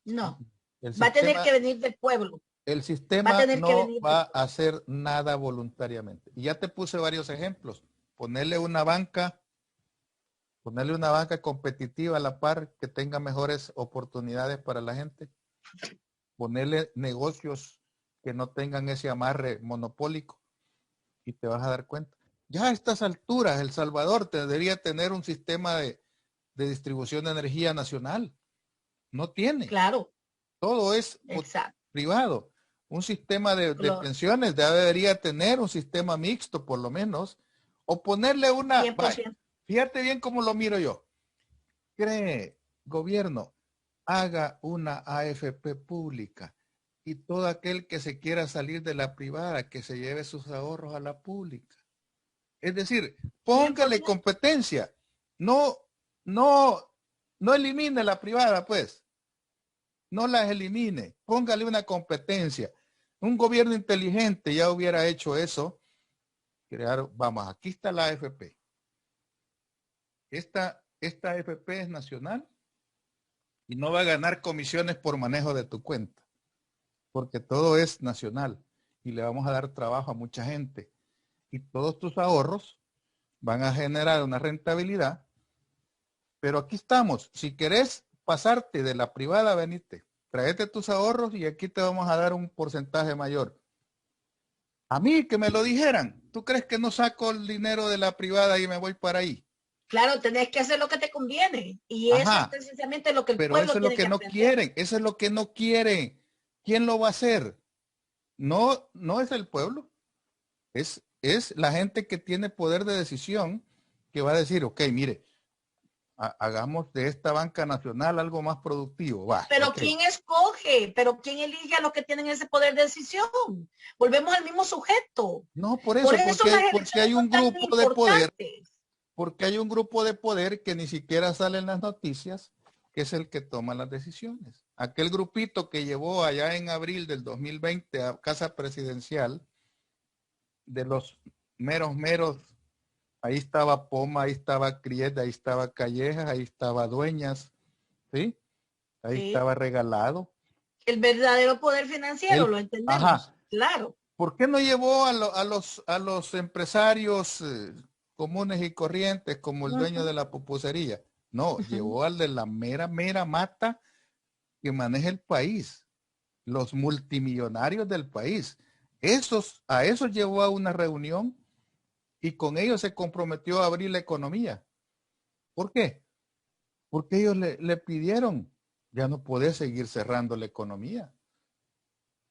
No, El va a tener sistema, que venir del pueblo. el Va a sistema tener que no venir va a hacer nada voluntariamente. Y ya te puse varios ejemplos. Ponerle una banca competitiva a la par que tenga mejores oportunidades para la gente. Ponerle negocios que no tengan ese amarre monopólico y te vas a dar cuenta. Ya a estas alturas, El Salvador debería tener un sistema de distribución de energía nacional. No tiene. Claro. Todo es privado. Un sistema de pensiones debería tener un sistema mixto, por lo menos. O ponerle una... 100%. Fíjate bien cómo lo miro yo. Cree, gobierno, haga una AFP pública. Y todo aquel que se quiera salir de la privada, que se lleve sus ahorros a la pública. Es decir, póngale 100%. Competencia. No elimine la privada, pues. No las elimine. Póngale una competencia. Un gobierno inteligente ya hubiera hecho eso. Vamos, aquí está la AFP. Esta AFP es nacional y no va a ganar comisiones por manejo de tu cuenta, porque todo es nacional y le vamos a dar trabajo a mucha gente. Y todos tus ahorros van a generar una rentabilidad, pero aquí estamos. Si querés pasarte de la privada, venite, tráete tus ahorros y aquí te vamos a dar un porcentaje mayor. A mí que me lo dijeran, ¿tú crees que no saco el dinero de la privada y me voy para ahí? Claro, tenés que hacer lo que te conviene. Y eso es precisamente lo que el pueblo tiene que aprender. Pero eso es lo que no quieren, eso es lo que no quieren. ¿Quién lo va a hacer? No es el pueblo. Es la gente que tiene poder de decisión que va a decir, ok, mire, hagamos de esta banca nacional algo más productivo. Pero ¿quién escoge? ¿Pero quién elige a los que tienen ese poder de decisión? Volvemos al mismo sujeto. No, por eso porque hay un grupo de poder. Porque hay un grupo de poder que ni siquiera sale en las noticias, que es el que toma las decisiones. Aquel grupito que llevó allá en abril del 2020 a Casa Presidencial, de los meros, ahí estaba Poma, ahí estaba Criet, ahí estaba Callejas, ahí estaba Dueñas, ¿sí? Ahí estaba Regalado. El verdadero poder financiero, lo entendemos, claro. ¿Por qué no llevó a los empresarios comunes y corrientes como el dueño de la pupusería? No, llevó al de la mera mata que maneja el país, los multimillonarios del país. A esos llevó a una reunión y con ellos se comprometió a abrir la economía. ¿Por qué? Porque ellos le pidieron, ya no podés seguir cerrando la economía.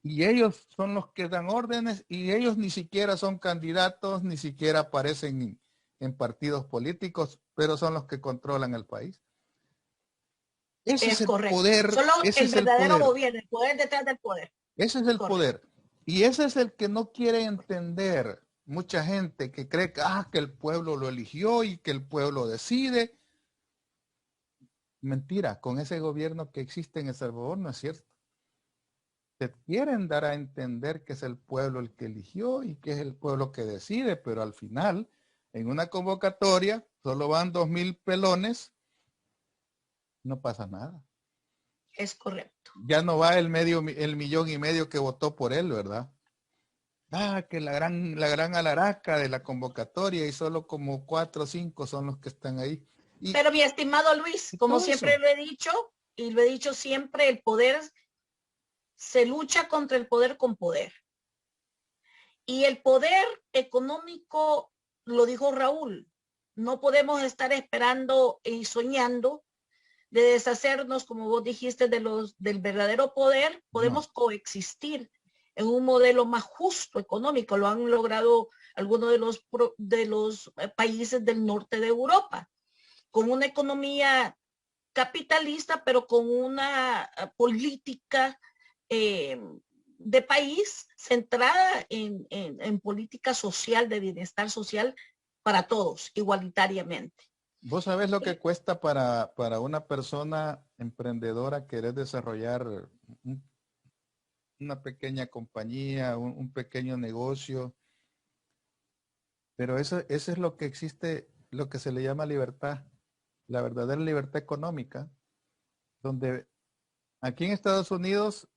Y ellos son los que dan órdenes y ellos ni siquiera son candidatos, ni siquiera aparecen en partidos políticos, pero son los que controlan el país. Ese es Es el correcto. poder, Solo ese el es el verdadero poder, gobierno, el poder detrás del poder. ese es el Correcto. poder. Y ese es el que no quiere entender mucha gente que cree que el pueblo lo eligió y que el pueblo decide. Mentira, con ese gobierno que existe en El Salvador no es cierto. Te quieren dar a entender que es el pueblo el que eligió y que es el pueblo que decide, pero al final, en una convocatoria, solo van 2,000 pelones, no pasa nada. Es correcto. Ya no va el 1,500,000 que votó por él, ¿verdad? Que la gran alaraca de la convocatoria y solo como 4 o 5 son los que están ahí. Pero mi estimado Luis, como siempre eso. lo he dicho, y lo he dicho siempre, el poder se lucha contra el poder con poder. Y el poder económico, lo dijo Raúl, no podemos estar esperando y soñando de deshacernos, como vos dijiste, del verdadero poder. Podemos coexistir en un modelo más justo económico. Lo han logrado algunos de los países del norte de Europa, con una economía capitalista, pero con una política de país centrada en política social, de bienestar social para todos, igualitariamente. ¿Vos sabés lo que cuesta para una persona emprendedora querer desarrollar una pequeña compañía, un pequeño negocio? Pero eso es lo que existe, lo que se le llama libertad, la verdadera libertad económica, donde aquí en Estados Unidos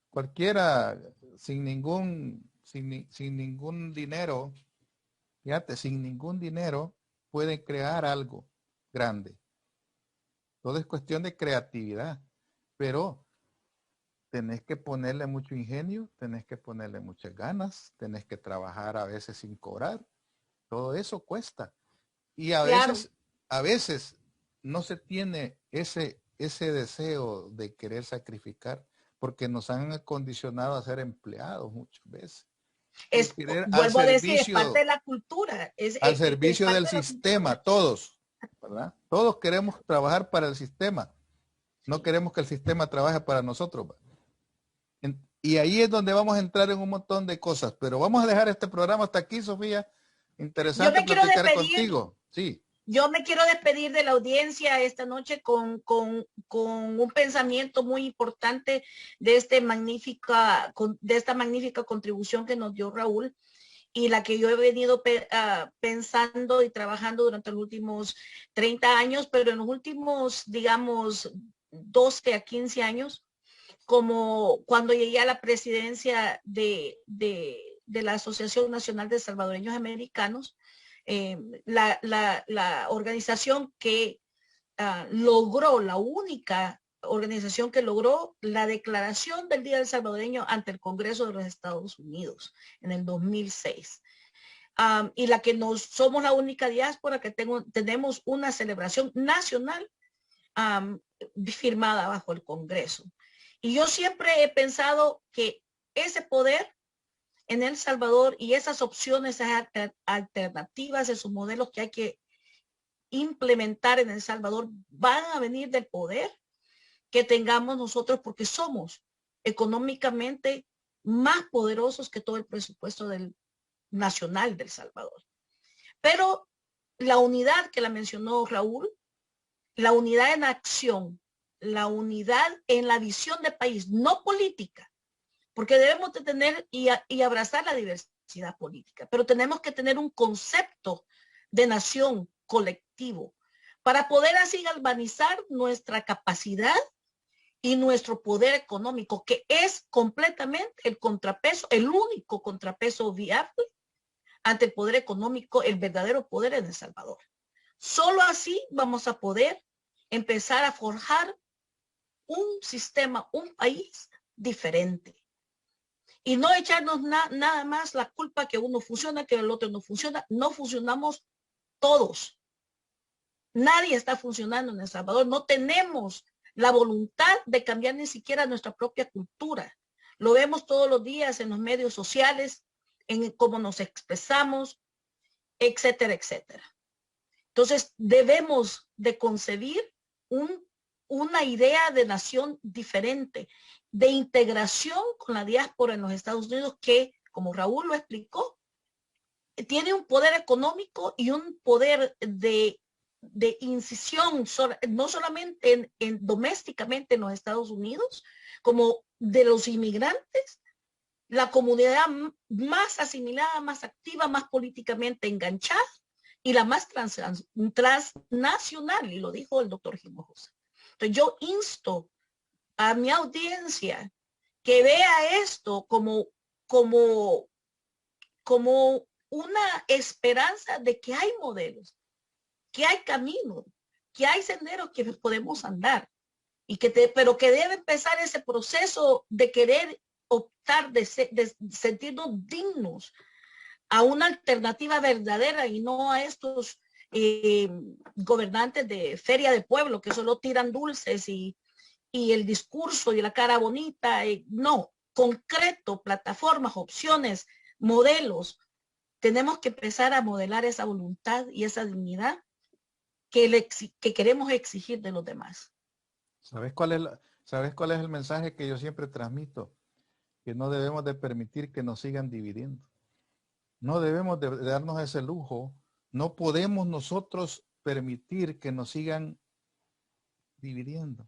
cualquiera sin ningún dinero, fíjate, sin ningún dinero puede crear algo grande. Todo es cuestión de creatividad, pero tenés que ponerle mucho ingenio, tenés que ponerle muchas ganas, tenés que trabajar a veces sin cobrar. Todo eso cuesta. Y Claro. a veces no se tiene ese deseo de querer sacrificar porque nos han acondicionado a ser empleados muchas veces. Vuelvo a decir, es parte de la cultura. Al Es servicio parte del de la sistema, cultura. todos, ¿verdad? Todos queremos trabajar para el sistema. No queremos que el sistema trabaje para nosotros. Y ahí es donde vamos a entrar en un montón de cosas. Pero vamos a dejar este programa hasta aquí, Sofía. Interesante platicar contigo. Sí. Yo me quiero despedir de la audiencia esta noche con un pensamiento muy importante de esta magnífica contribución que nos dio Raúl y la que yo he venido pensando y trabajando durante los últimos 30 años, pero en los últimos, digamos, 12 a 15 años, como cuando llegué a la presidencia de la Asociación Nacional de Salvadoreños Americanos, la organización que logró, la única organización que logró la declaración del Día del Salvadoreño ante el Congreso de los Estados Unidos en el 2006. Y la que somos la única diáspora que tenemos una celebración nacional firmada bajo el Congreso. Y yo siempre he pensado que ese poder en El Salvador y esas opciones, esas alternativas, esos modelos que hay que implementar en El Salvador van a venir del poder que tengamos nosotros porque somos económicamente más poderosos que todo el presupuesto nacional del Salvador. Pero la unidad que la mencionó Raúl, la unidad en acción, la unidad en la visión de país, no política, porque debemos de tener y abrazar la diversidad política, pero tenemos que tener un concepto de nación colectivo para poder así galvanizar nuestra capacidad y nuestro poder económico, que es completamente el contrapeso, el único contrapeso viable ante el poder económico, el verdadero poder en El Salvador. Solo así vamos a poder empezar a forjar un sistema, un país diferente. Y no echarnos nada más la culpa que uno funciona, que el otro no funciona. No funcionamos todos. Nadie está funcionando en El Salvador. No tenemos la voluntad de cambiar ni siquiera nuestra propia cultura. Lo vemos todos los días en los medios sociales, en cómo nos expresamos, etcétera, etcétera. Entonces, debemos de concebir una idea de nación diferente, de integración con la diáspora en los Estados Unidos que, como Raúl lo explicó, tiene un poder económico y un poder de incisión, no solamente domésticamente en los Estados Unidos, como de los inmigrantes, la comunidad más asimilada, más activa, más políticamente enganchada y la más transnacional, y lo dijo el doctor Hinojosa. Entonces yo insto a mi audiencia que vea esto como una esperanza de que hay modelos, que hay caminos, que hay senderos que podemos andar, y pero que debe empezar ese proceso de querer optar, de sentirnos dignos a una alternativa verdadera y no a estos gobernantes de feria de pueblo que solo tiran dulces y el discurso y la cara bonita. No, concreto, plataformas, opciones, modelos. Tenemos que empezar a modelar esa voluntad y esa dignidad que queremos exigir de los demás. ¿Sabes cuál es el mensaje que yo siempre transmito? Que no debemos de permitir que nos sigan dividiendo. No debemos de darnos ese lujo. No podemos nosotros permitir que nos sigan dividiendo.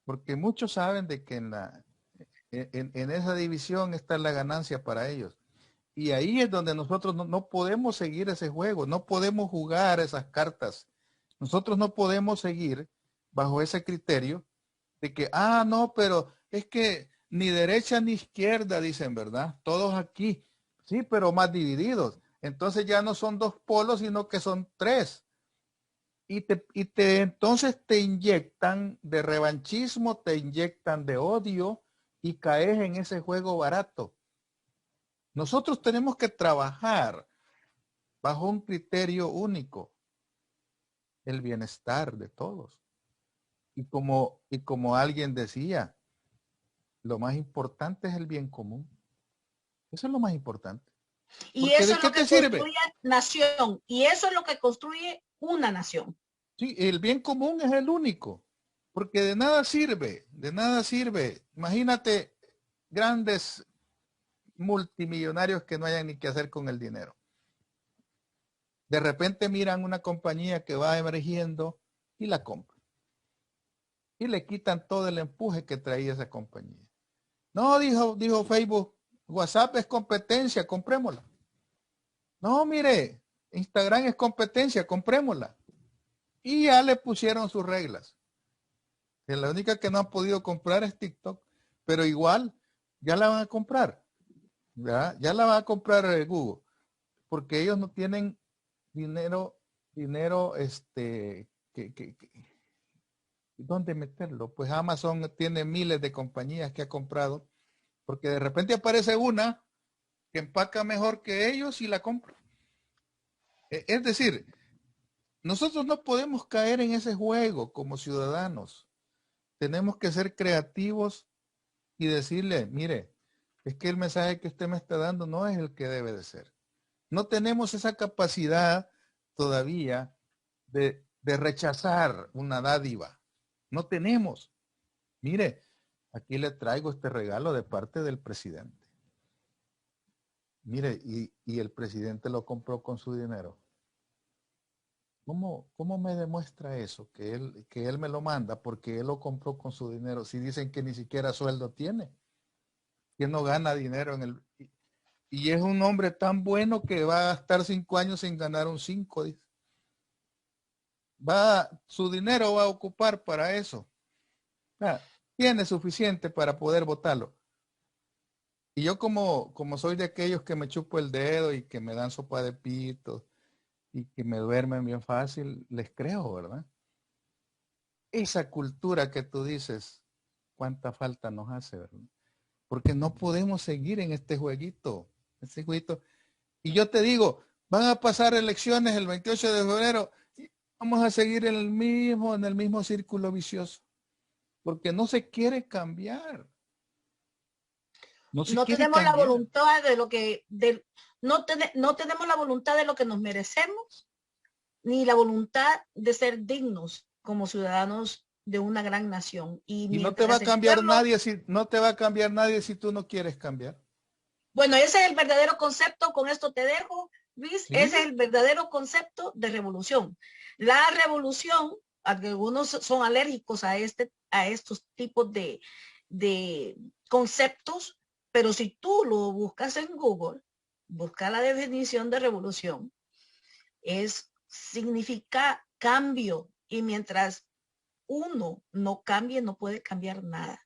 Porque muchos saben de que en esa división está la ganancia para ellos. Y ahí es donde nosotros no podemos seguir ese juego, no podemos jugar esas cartas. Nosotros no podemos seguir bajo ese criterio de que, no, pero es que ni derecha ni izquierda, dicen, ¿verdad? Todos aquí, sí, pero más divididos. Entonces ya no son dos polos, sino que son tres. Entonces te inyectan de revanchismo, te inyectan de odio y caes en ese juego barato. Nosotros tenemos que trabajar bajo un criterio único, el bienestar de todos. Y como alguien decía, lo más importante es el bien común. Eso es lo más importante. Y Porque eso ¿de es qué lo que te sirve? construye nación. Y eso es lo que construye una nación. Sí, el bien común es el único. Porque de nada sirve, de nada sirve. Imagínate grandes multimillonarios que no hayan ni qué hacer con el dinero. De repente miran una compañía que va emergiendo y la compran. Y le quitan todo el empuje que traía esa compañía. No, dijo Facebook, WhatsApp es competencia, comprémosla. No, mire, Instagram es competencia, comprémosla. Y ya le pusieron sus reglas. Que la única que no han podido comprar es TikTok, pero igual ya la van a comprar. Ya la va a comprar Google, porque ellos no tienen dinero, ¿dónde meterlo? Pues Amazon tiene miles de compañías que ha comprado, porque de repente aparece una que empaca mejor que ellos y la compra. Es decir, nosotros no podemos caer en ese juego como ciudadanos. Tenemos que ser creativos y decirle, mire, es que el mensaje que usted me está dando no es el que debe de ser. No tenemos esa capacidad todavía de rechazar una dádiva. No tenemos. Mire, aquí le traigo este regalo de parte del presidente. Mire, y el presidente lo compró con su dinero. ¿Cómo me demuestra eso? Que él me lo manda porque él lo compró con su dinero. Si dicen que ni siquiera sueldo tiene, que no gana dinero y es un hombre tan bueno que va a gastar 5 años sin ganar un 5. Dice. Su dinero va a ocupar para eso. Tiene suficiente para poder votarlo. Y yo como soy de aquellos que me chupo el dedo y que me dan sopa de pito y que me duermen bien fácil, les creo, ¿verdad? Esa cultura que tú dices, cuánta falta nos hace, ¿verdad? porque no podemos seguir en este jueguito. Y yo te digo, van a pasar elecciones el 28 de febrero y vamos a seguir en el mismo círculo vicioso, porque no se quiere cambiar. No tenemos la voluntad de lo que, no tenemos la voluntad de lo que nos merecemos, ni la voluntad de ser dignos como ciudadanos de una gran nación. Y no te va a cambiar nadie si tú no quieres cambiar. Bueno, ese es el verdadero concepto, con esto te dejo, Luis, ¿sí? Ese es el verdadero concepto de revolución. La revolución, algunos son alérgicos a estos tipos de conceptos, pero si tú lo buscas en Google, busca la definición de revolución, significa cambio, y mientras uno no cambie, no puede cambiar nada.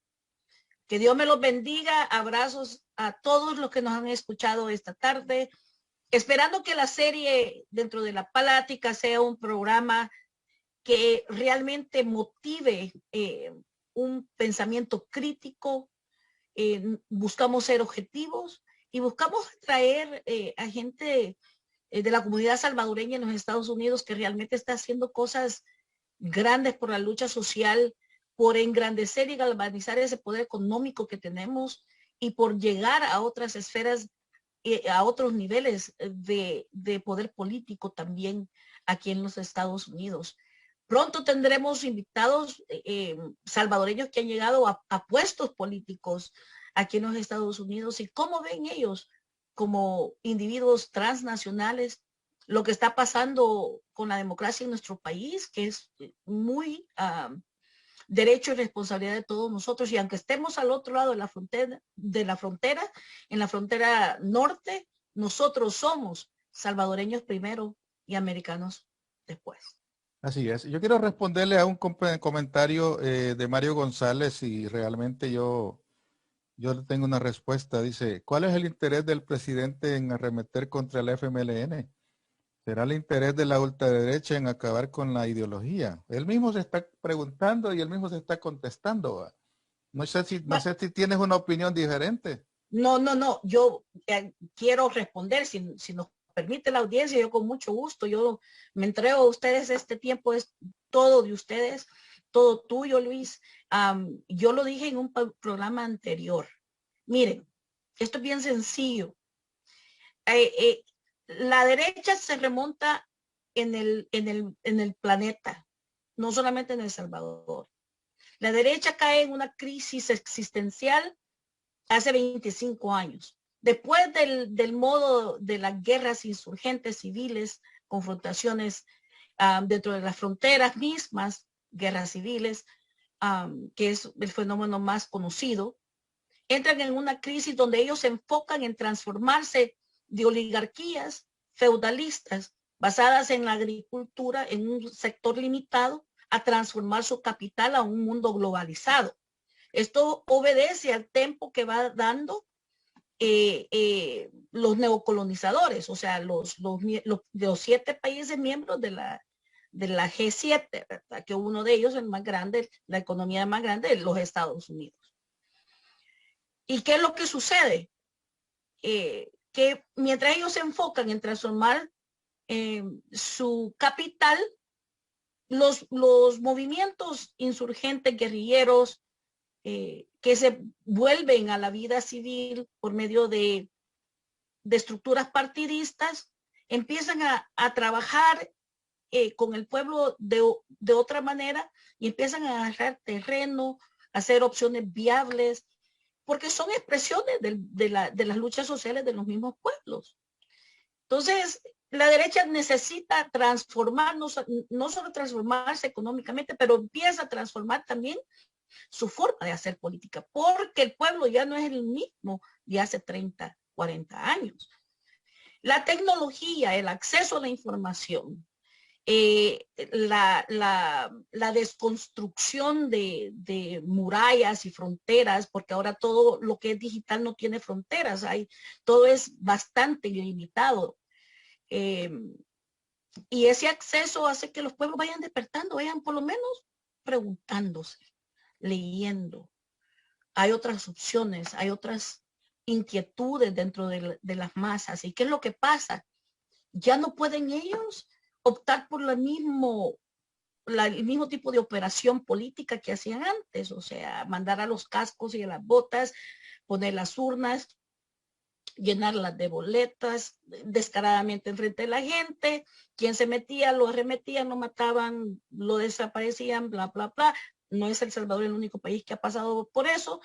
Que Dios me los bendiga. Abrazos a todos los que nos han escuchado esta tarde. Esperando que la serie Dentro de la Plática sea un programa que realmente motive un pensamiento crítico. Buscamos ser objetivos y buscamos atraer a gente de la comunidad salvadoreña en los Estados Unidos que realmente está haciendo cosas grandes por la lucha social, por engrandecer y galvanizar ese poder económico que tenemos y por llegar a otras esferas, a otros niveles de poder político también aquí en los Estados Unidos. Pronto tendremos invitados salvadoreños que han llegado a puestos políticos aquí en los Estados Unidos, y cómo ven ellos como individuos transnacionales lo que está pasando con la democracia en nuestro país, que es muy derecho y responsabilidad de todos nosotros. Y aunque estemos al otro lado de la frontera, en la frontera norte, nosotros somos salvadoreños primero y americanos después. Así es. Yo quiero responderle a un comentario de Mario González, y realmente yo le tengo una respuesta. Dice, ¿cuál es el interés del presidente en arremeter contra el FMLN? ¿Será el interés de la ultraderecha en acabar con la ideología? Él mismo se está preguntando y él mismo se está contestando. No sé si tienes una opinión diferente. No. Yo quiero responder, si nos permite la audiencia, yo con mucho gusto, yo me entrego a ustedes. Este tiempo es todo de ustedes, todo tuyo, Luis. Yo lo dije en un programa anterior. Miren, esto es bien sencillo. La derecha se remonta en el planeta, no solamente en El Salvador. La derecha cae en una crisis existencial hace 25 años. Después del modo de las guerras insurgentes civiles, confrontaciones dentro de las fronteras mismas, guerras civiles, que es el fenómeno más conocido, entran en una crisis donde ellos se enfocan en transformarse de oligarquías feudalistas basadas en la agricultura, en un sector limitado, a transformar su capital a un mundo globalizado. Esto obedece al tempo que va dando los neocolonizadores, o sea, los 7 países miembros de la G7, ¿verdad? Que uno de ellos, el más grande, la economía más grande, es los Estados Unidos. ¿Y qué es lo que sucede? Que mientras ellos se enfocan en transformar su capital, los movimientos insurgentes, guerrilleros, que se vuelven a la vida civil por medio de estructuras partidistas, empiezan a trabajar con el pueblo de otra manera, y empiezan a agarrar terreno, a hacer opciones viables, porque son expresiones de las luchas sociales de los mismos pueblos. Entonces, la derecha necesita transformar, no solo transformarse económicamente, pero empieza a transformar también su forma de hacer política, porque el pueblo ya no es el mismo de hace 30, 40 años. La tecnología, el acceso a la información, la desconstrucción de murallas y fronteras, porque ahora todo lo que es digital no tiene fronteras, todo es bastante ilimitado. Y ese acceso hace que los pueblos vayan despertando, vayan por lo menos preguntándose, leyendo, hay otras opciones, hay otras inquietudes dentro de las masas. ¿Y qué es lo que pasa? Ya no pueden ellos optar por el mismo tipo de operación política que hacían antes, o sea, mandar a los cascos y a las botas, poner las urnas, llenarlas de boletas descaradamente enfrente de la gente. Quien se metía, lo arremetían, lo mataban, lo desaparecían, bla, bla, bla. No es El Salvador el único país que ha pasado por eso,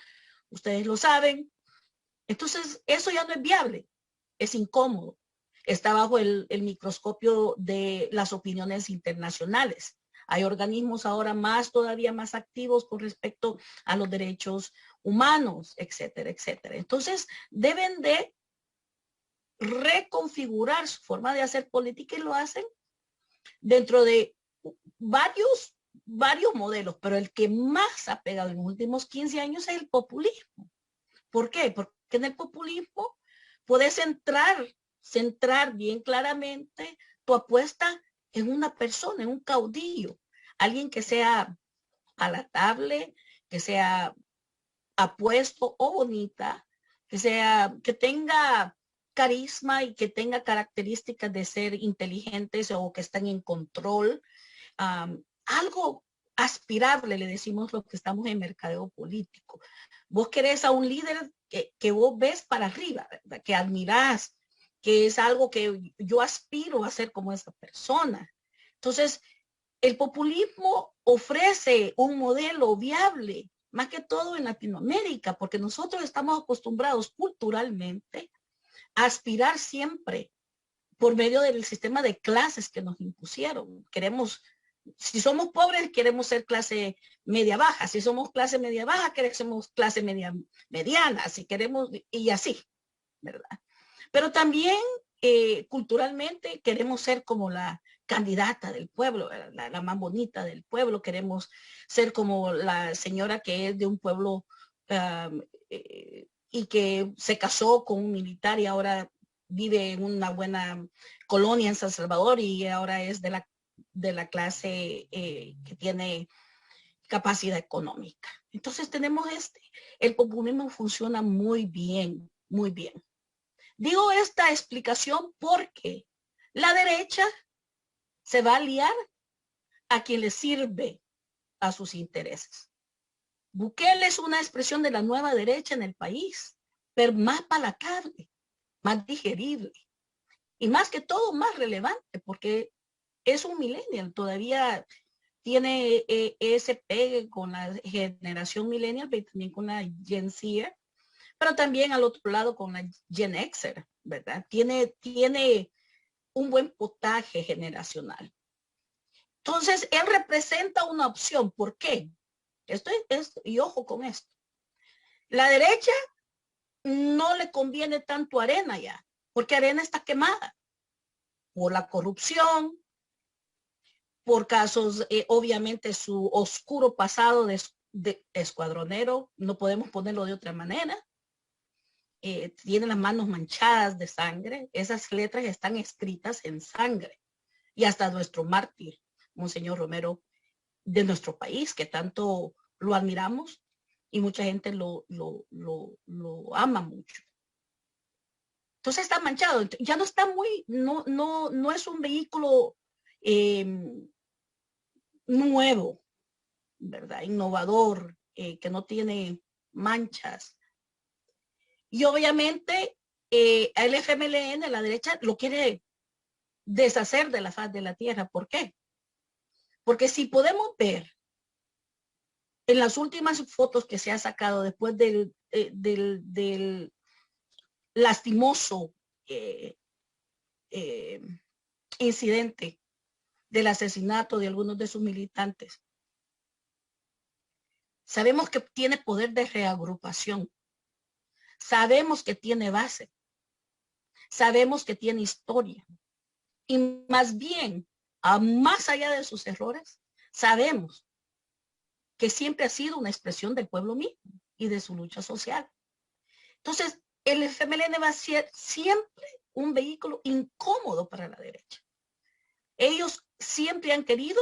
ustedes lo saben. Entonces, eso ya no es viable, es incómodo. Está bajo el microscopio de las opiniones internacionales. Hay organismos ahora todavía más activos con respecto a los derechos humanos, etcétera, etcétera. Entonces, deben de reconfigurar su forma de hacer política y lo hacen dentro de varios modelos, pero el que más ha pegado en los últimos 15 años es el populismo. ¿Por qué? Porque en el populismo puedes centrar bien claramente tu apuesta en una persona, en un caudillo, alguien que sea palatable, que sea apuesto o bonita, que tenga carisma y que tenga características de ser inteligentes o que están en control. Algo aspirable, le decimos los que estamos en mercadeo político. Vos querés a un líder que vos ves para arriba, ¿verdad? Que admirás, que es algo que yo aspiro a ser como esa persona. Entonces, el populismo ofrece un modelo viable, más que todo en Latinoamérica, porque nosotros estamos acostumbrados culturalmente a aspirar siempre por medio del sistema de clases que nos impusieron. Si somos pobres, queremos ser clase media baja. Si somos clase media baja, queremos clase mediana. Si queremos, y así, ¿verdad? Pero también culturalmente queremos ser como la candidata del pueblo, la más bonita del pueblo. Queremos ser como la señora que es de un pueblo y que se casó con un militar y ahora vive en una buena colonia en San Salvador y ahora es de la clase que tiene capacidad económica. Entonces tenemos el populismo funciona muy bien, muy bien. Digo esta explicación porque la derecha se va a aliar a quien le sirve a sus intereses. Bukele es una expresión de la nueva derecha en el país, pero más palatable, más digerible y más que todo más relevante porque es un millennial, todavía tiene ese pegue con la generación millennial, pero también con la Gen Z, pero también al otro lado con la Gen Xer, ¿verdad? Tiene un buen potaje generacional. Entonces, él representa una opción. ¿Por qué? Y ojo con esto. La derecha no le conviene tanto Arena ya, porque Arena está quemada por la corrupción, por casos, obviamente, su oscuro pasado de escuadronero, no podemos ponerlo de otra manera. Tiene las manos manchadas de sangre, esas letras están escritas en sangre. Y hasta nuestro mártir, Monseñor Romero, de nuestro país, que tanto lo admiramos y mucha gente lo ama mucho. Entonces está manchado, ya no está no es un vehículo nuevo, ¿verdad? Innovador, que no tiene manchas. Y obviamente el FMLN, la derecha, lo quiere deshacer de la faz de la tierra. ¿Por qué? Porque si podemos ver en las últimas fotos que se ha sacado después del lastimoso incidente del asesinato de algunos de sus militantes, sabemos que tiene poder de reagrupación, sabemos que tiene base, sabemos que tiene historia y más bien, más allá de sus errores, sabemos que siempre ha sido una expresión del pueblo mismo y de su lucha social. Entonces, el FMLN va a ser siempre un vehículo incómodo para la derecha. Ellos siempre han querido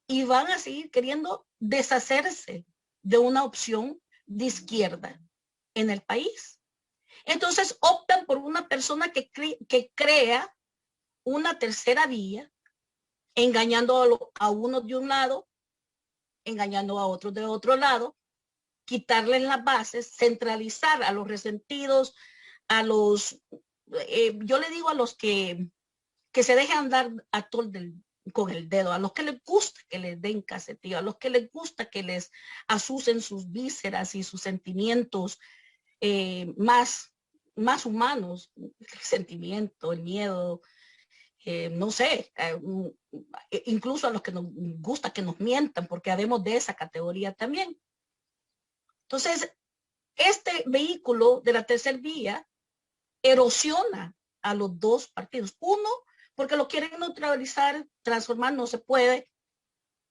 y van a seguir queriendo deshacerse de una opción de izquierda en el país. Entonces optan por una persona que crea una tercera vía, engañando a unos de un lado, engañando a otros de otro lado, quitarles las bases, centralizar a los resentidos, a los, yo le digo a los que se dejan dar a todo con el dedo, a los que les gusta que les den casetío, a los que les gusta que les asusen sus vísceras y sus sentimientos más humanos, el sentimiento, el miedo, no sé, incluso a los que nos gusta que nos mientan, porque habemos de esa categoría también. Entonces, este vehículo de la tercera vía erosiona a los dos partidos. Uno, porque lo quieren neutralizar, transformar, no se puede,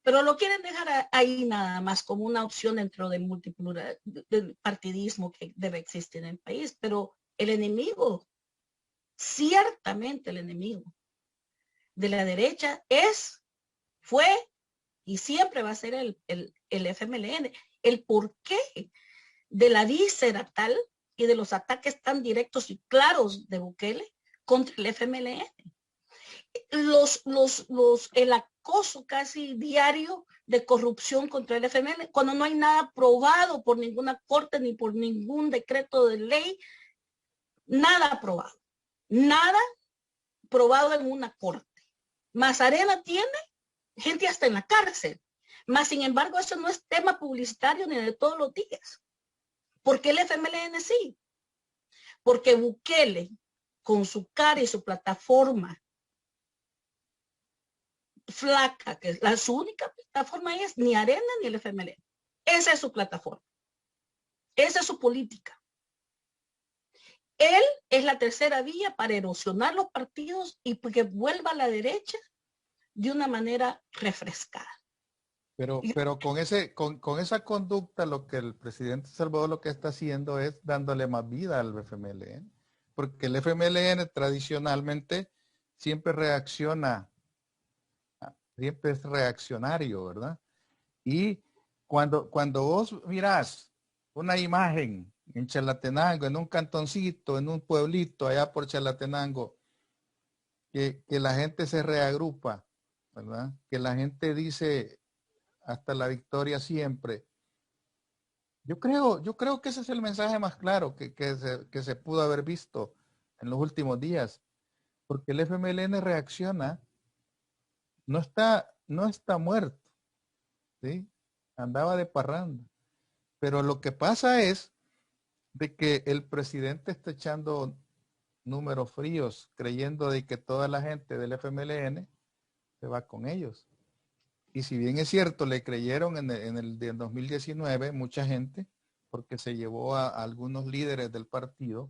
pero lo quieren dejar ahí nada más como una opción dentro del del partidismo que debe existir en el país. Pero el enemigo, ciertamente el enemigo de la derecha fue y siempre va a ser el FMLN. El porqué de la víscera tal y de los ataques tan directos y claros de Bukele contra el FMLN. El acoso casi diario de corrupción contra el FMLN, cuando no hay nada probado por ninguna corte ni por ningún decreto de ley, nada probado en una corte. Arena tiene gente hasta en la cárcel. Sin embargo, eso no es tema publicitario ni de todos los días. ¿Por qué el FMLN sí? Porque Bukele, con su cara y su plataforma flaca, que su única plataforma es ni Arena ni el FMLN. Esa es su plataforma. Esa es su política. Él es la tercera vía para erosionar los partidos y que vuelva a la derecha de una manera refrescada. Pero con esa conducta, lo que el presidente Salvador lo que está haciendo es dándole más vida al FMLN, porque el FMLN tradicionalmente siempre reacciona, siempre es reaccionario, ¿verdad? Y cuando vos mirás una imagen en Chalatenango, en un cantoncito, en un pueblito allá por Chalatenango, que la gente se reagrupa, ¿verdad? Que la gente dice hasta la victoria siempre. Yo creo que ese es el mensaje más claro que se pudo haber visto en los últimos días, porque el FMLN reacciona, no está muerto, ¿sí? Andaba de parranda. Pero lo que pasa es de que el presidente está echando números fríos, creyendo de que toda la gente del FMLN se va con ellos. Y si bien es cierto, le creyeron en el de 2019 mucha gente, porque se llevó a algunos líderes del partido,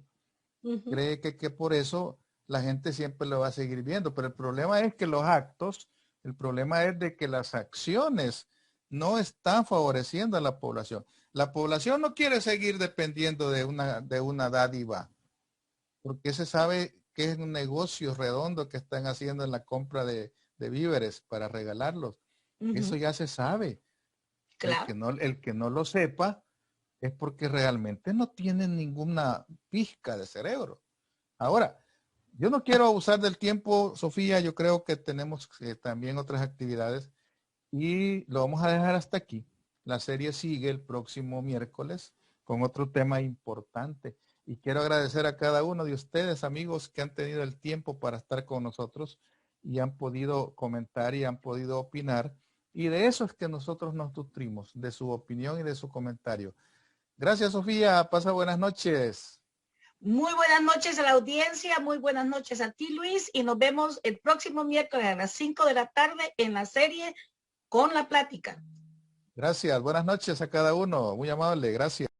cree que por eso la gente siempre lo va a seguir viendo. Pero el problema es que los actos, el problema es de que las acciones no están favoreciendo a la población. La población no quiere seguir dependiendo de una dádiva, porque se sabe que es un negocio redondo que están haciendo en la compra de víveres para regalarlos. Eso ya se sabe. Claro. El que no lo sepa es porque realmente no tiene ninguna pizca de cerebro. Ahora, yo no quiero abusar del tiempo, Sofía, yo creo que tenemos también otras actividades y lo vamos a dejar hasta aquí. La serie sigue el próximo miércoles con otro tema importante. Y quiero agradecer a cada uno de ustedes, amigos, que han tenido el tiempo para estar con nosotros y han podido comentar y han podido opinar. Y de eso es que nosotros nos nutrimos, de su opinión y de su comentario. Gracias, Sofía. Pasa buenas noches. Muy buenas noches a la audiencia, muy buenas noches a ti, Luis, y nos vemos el próximo miércoles a las 5 de la tarde en la serie Con la Plática. Gracias. Buenas noches a cada uno. Muy amable. Gracias.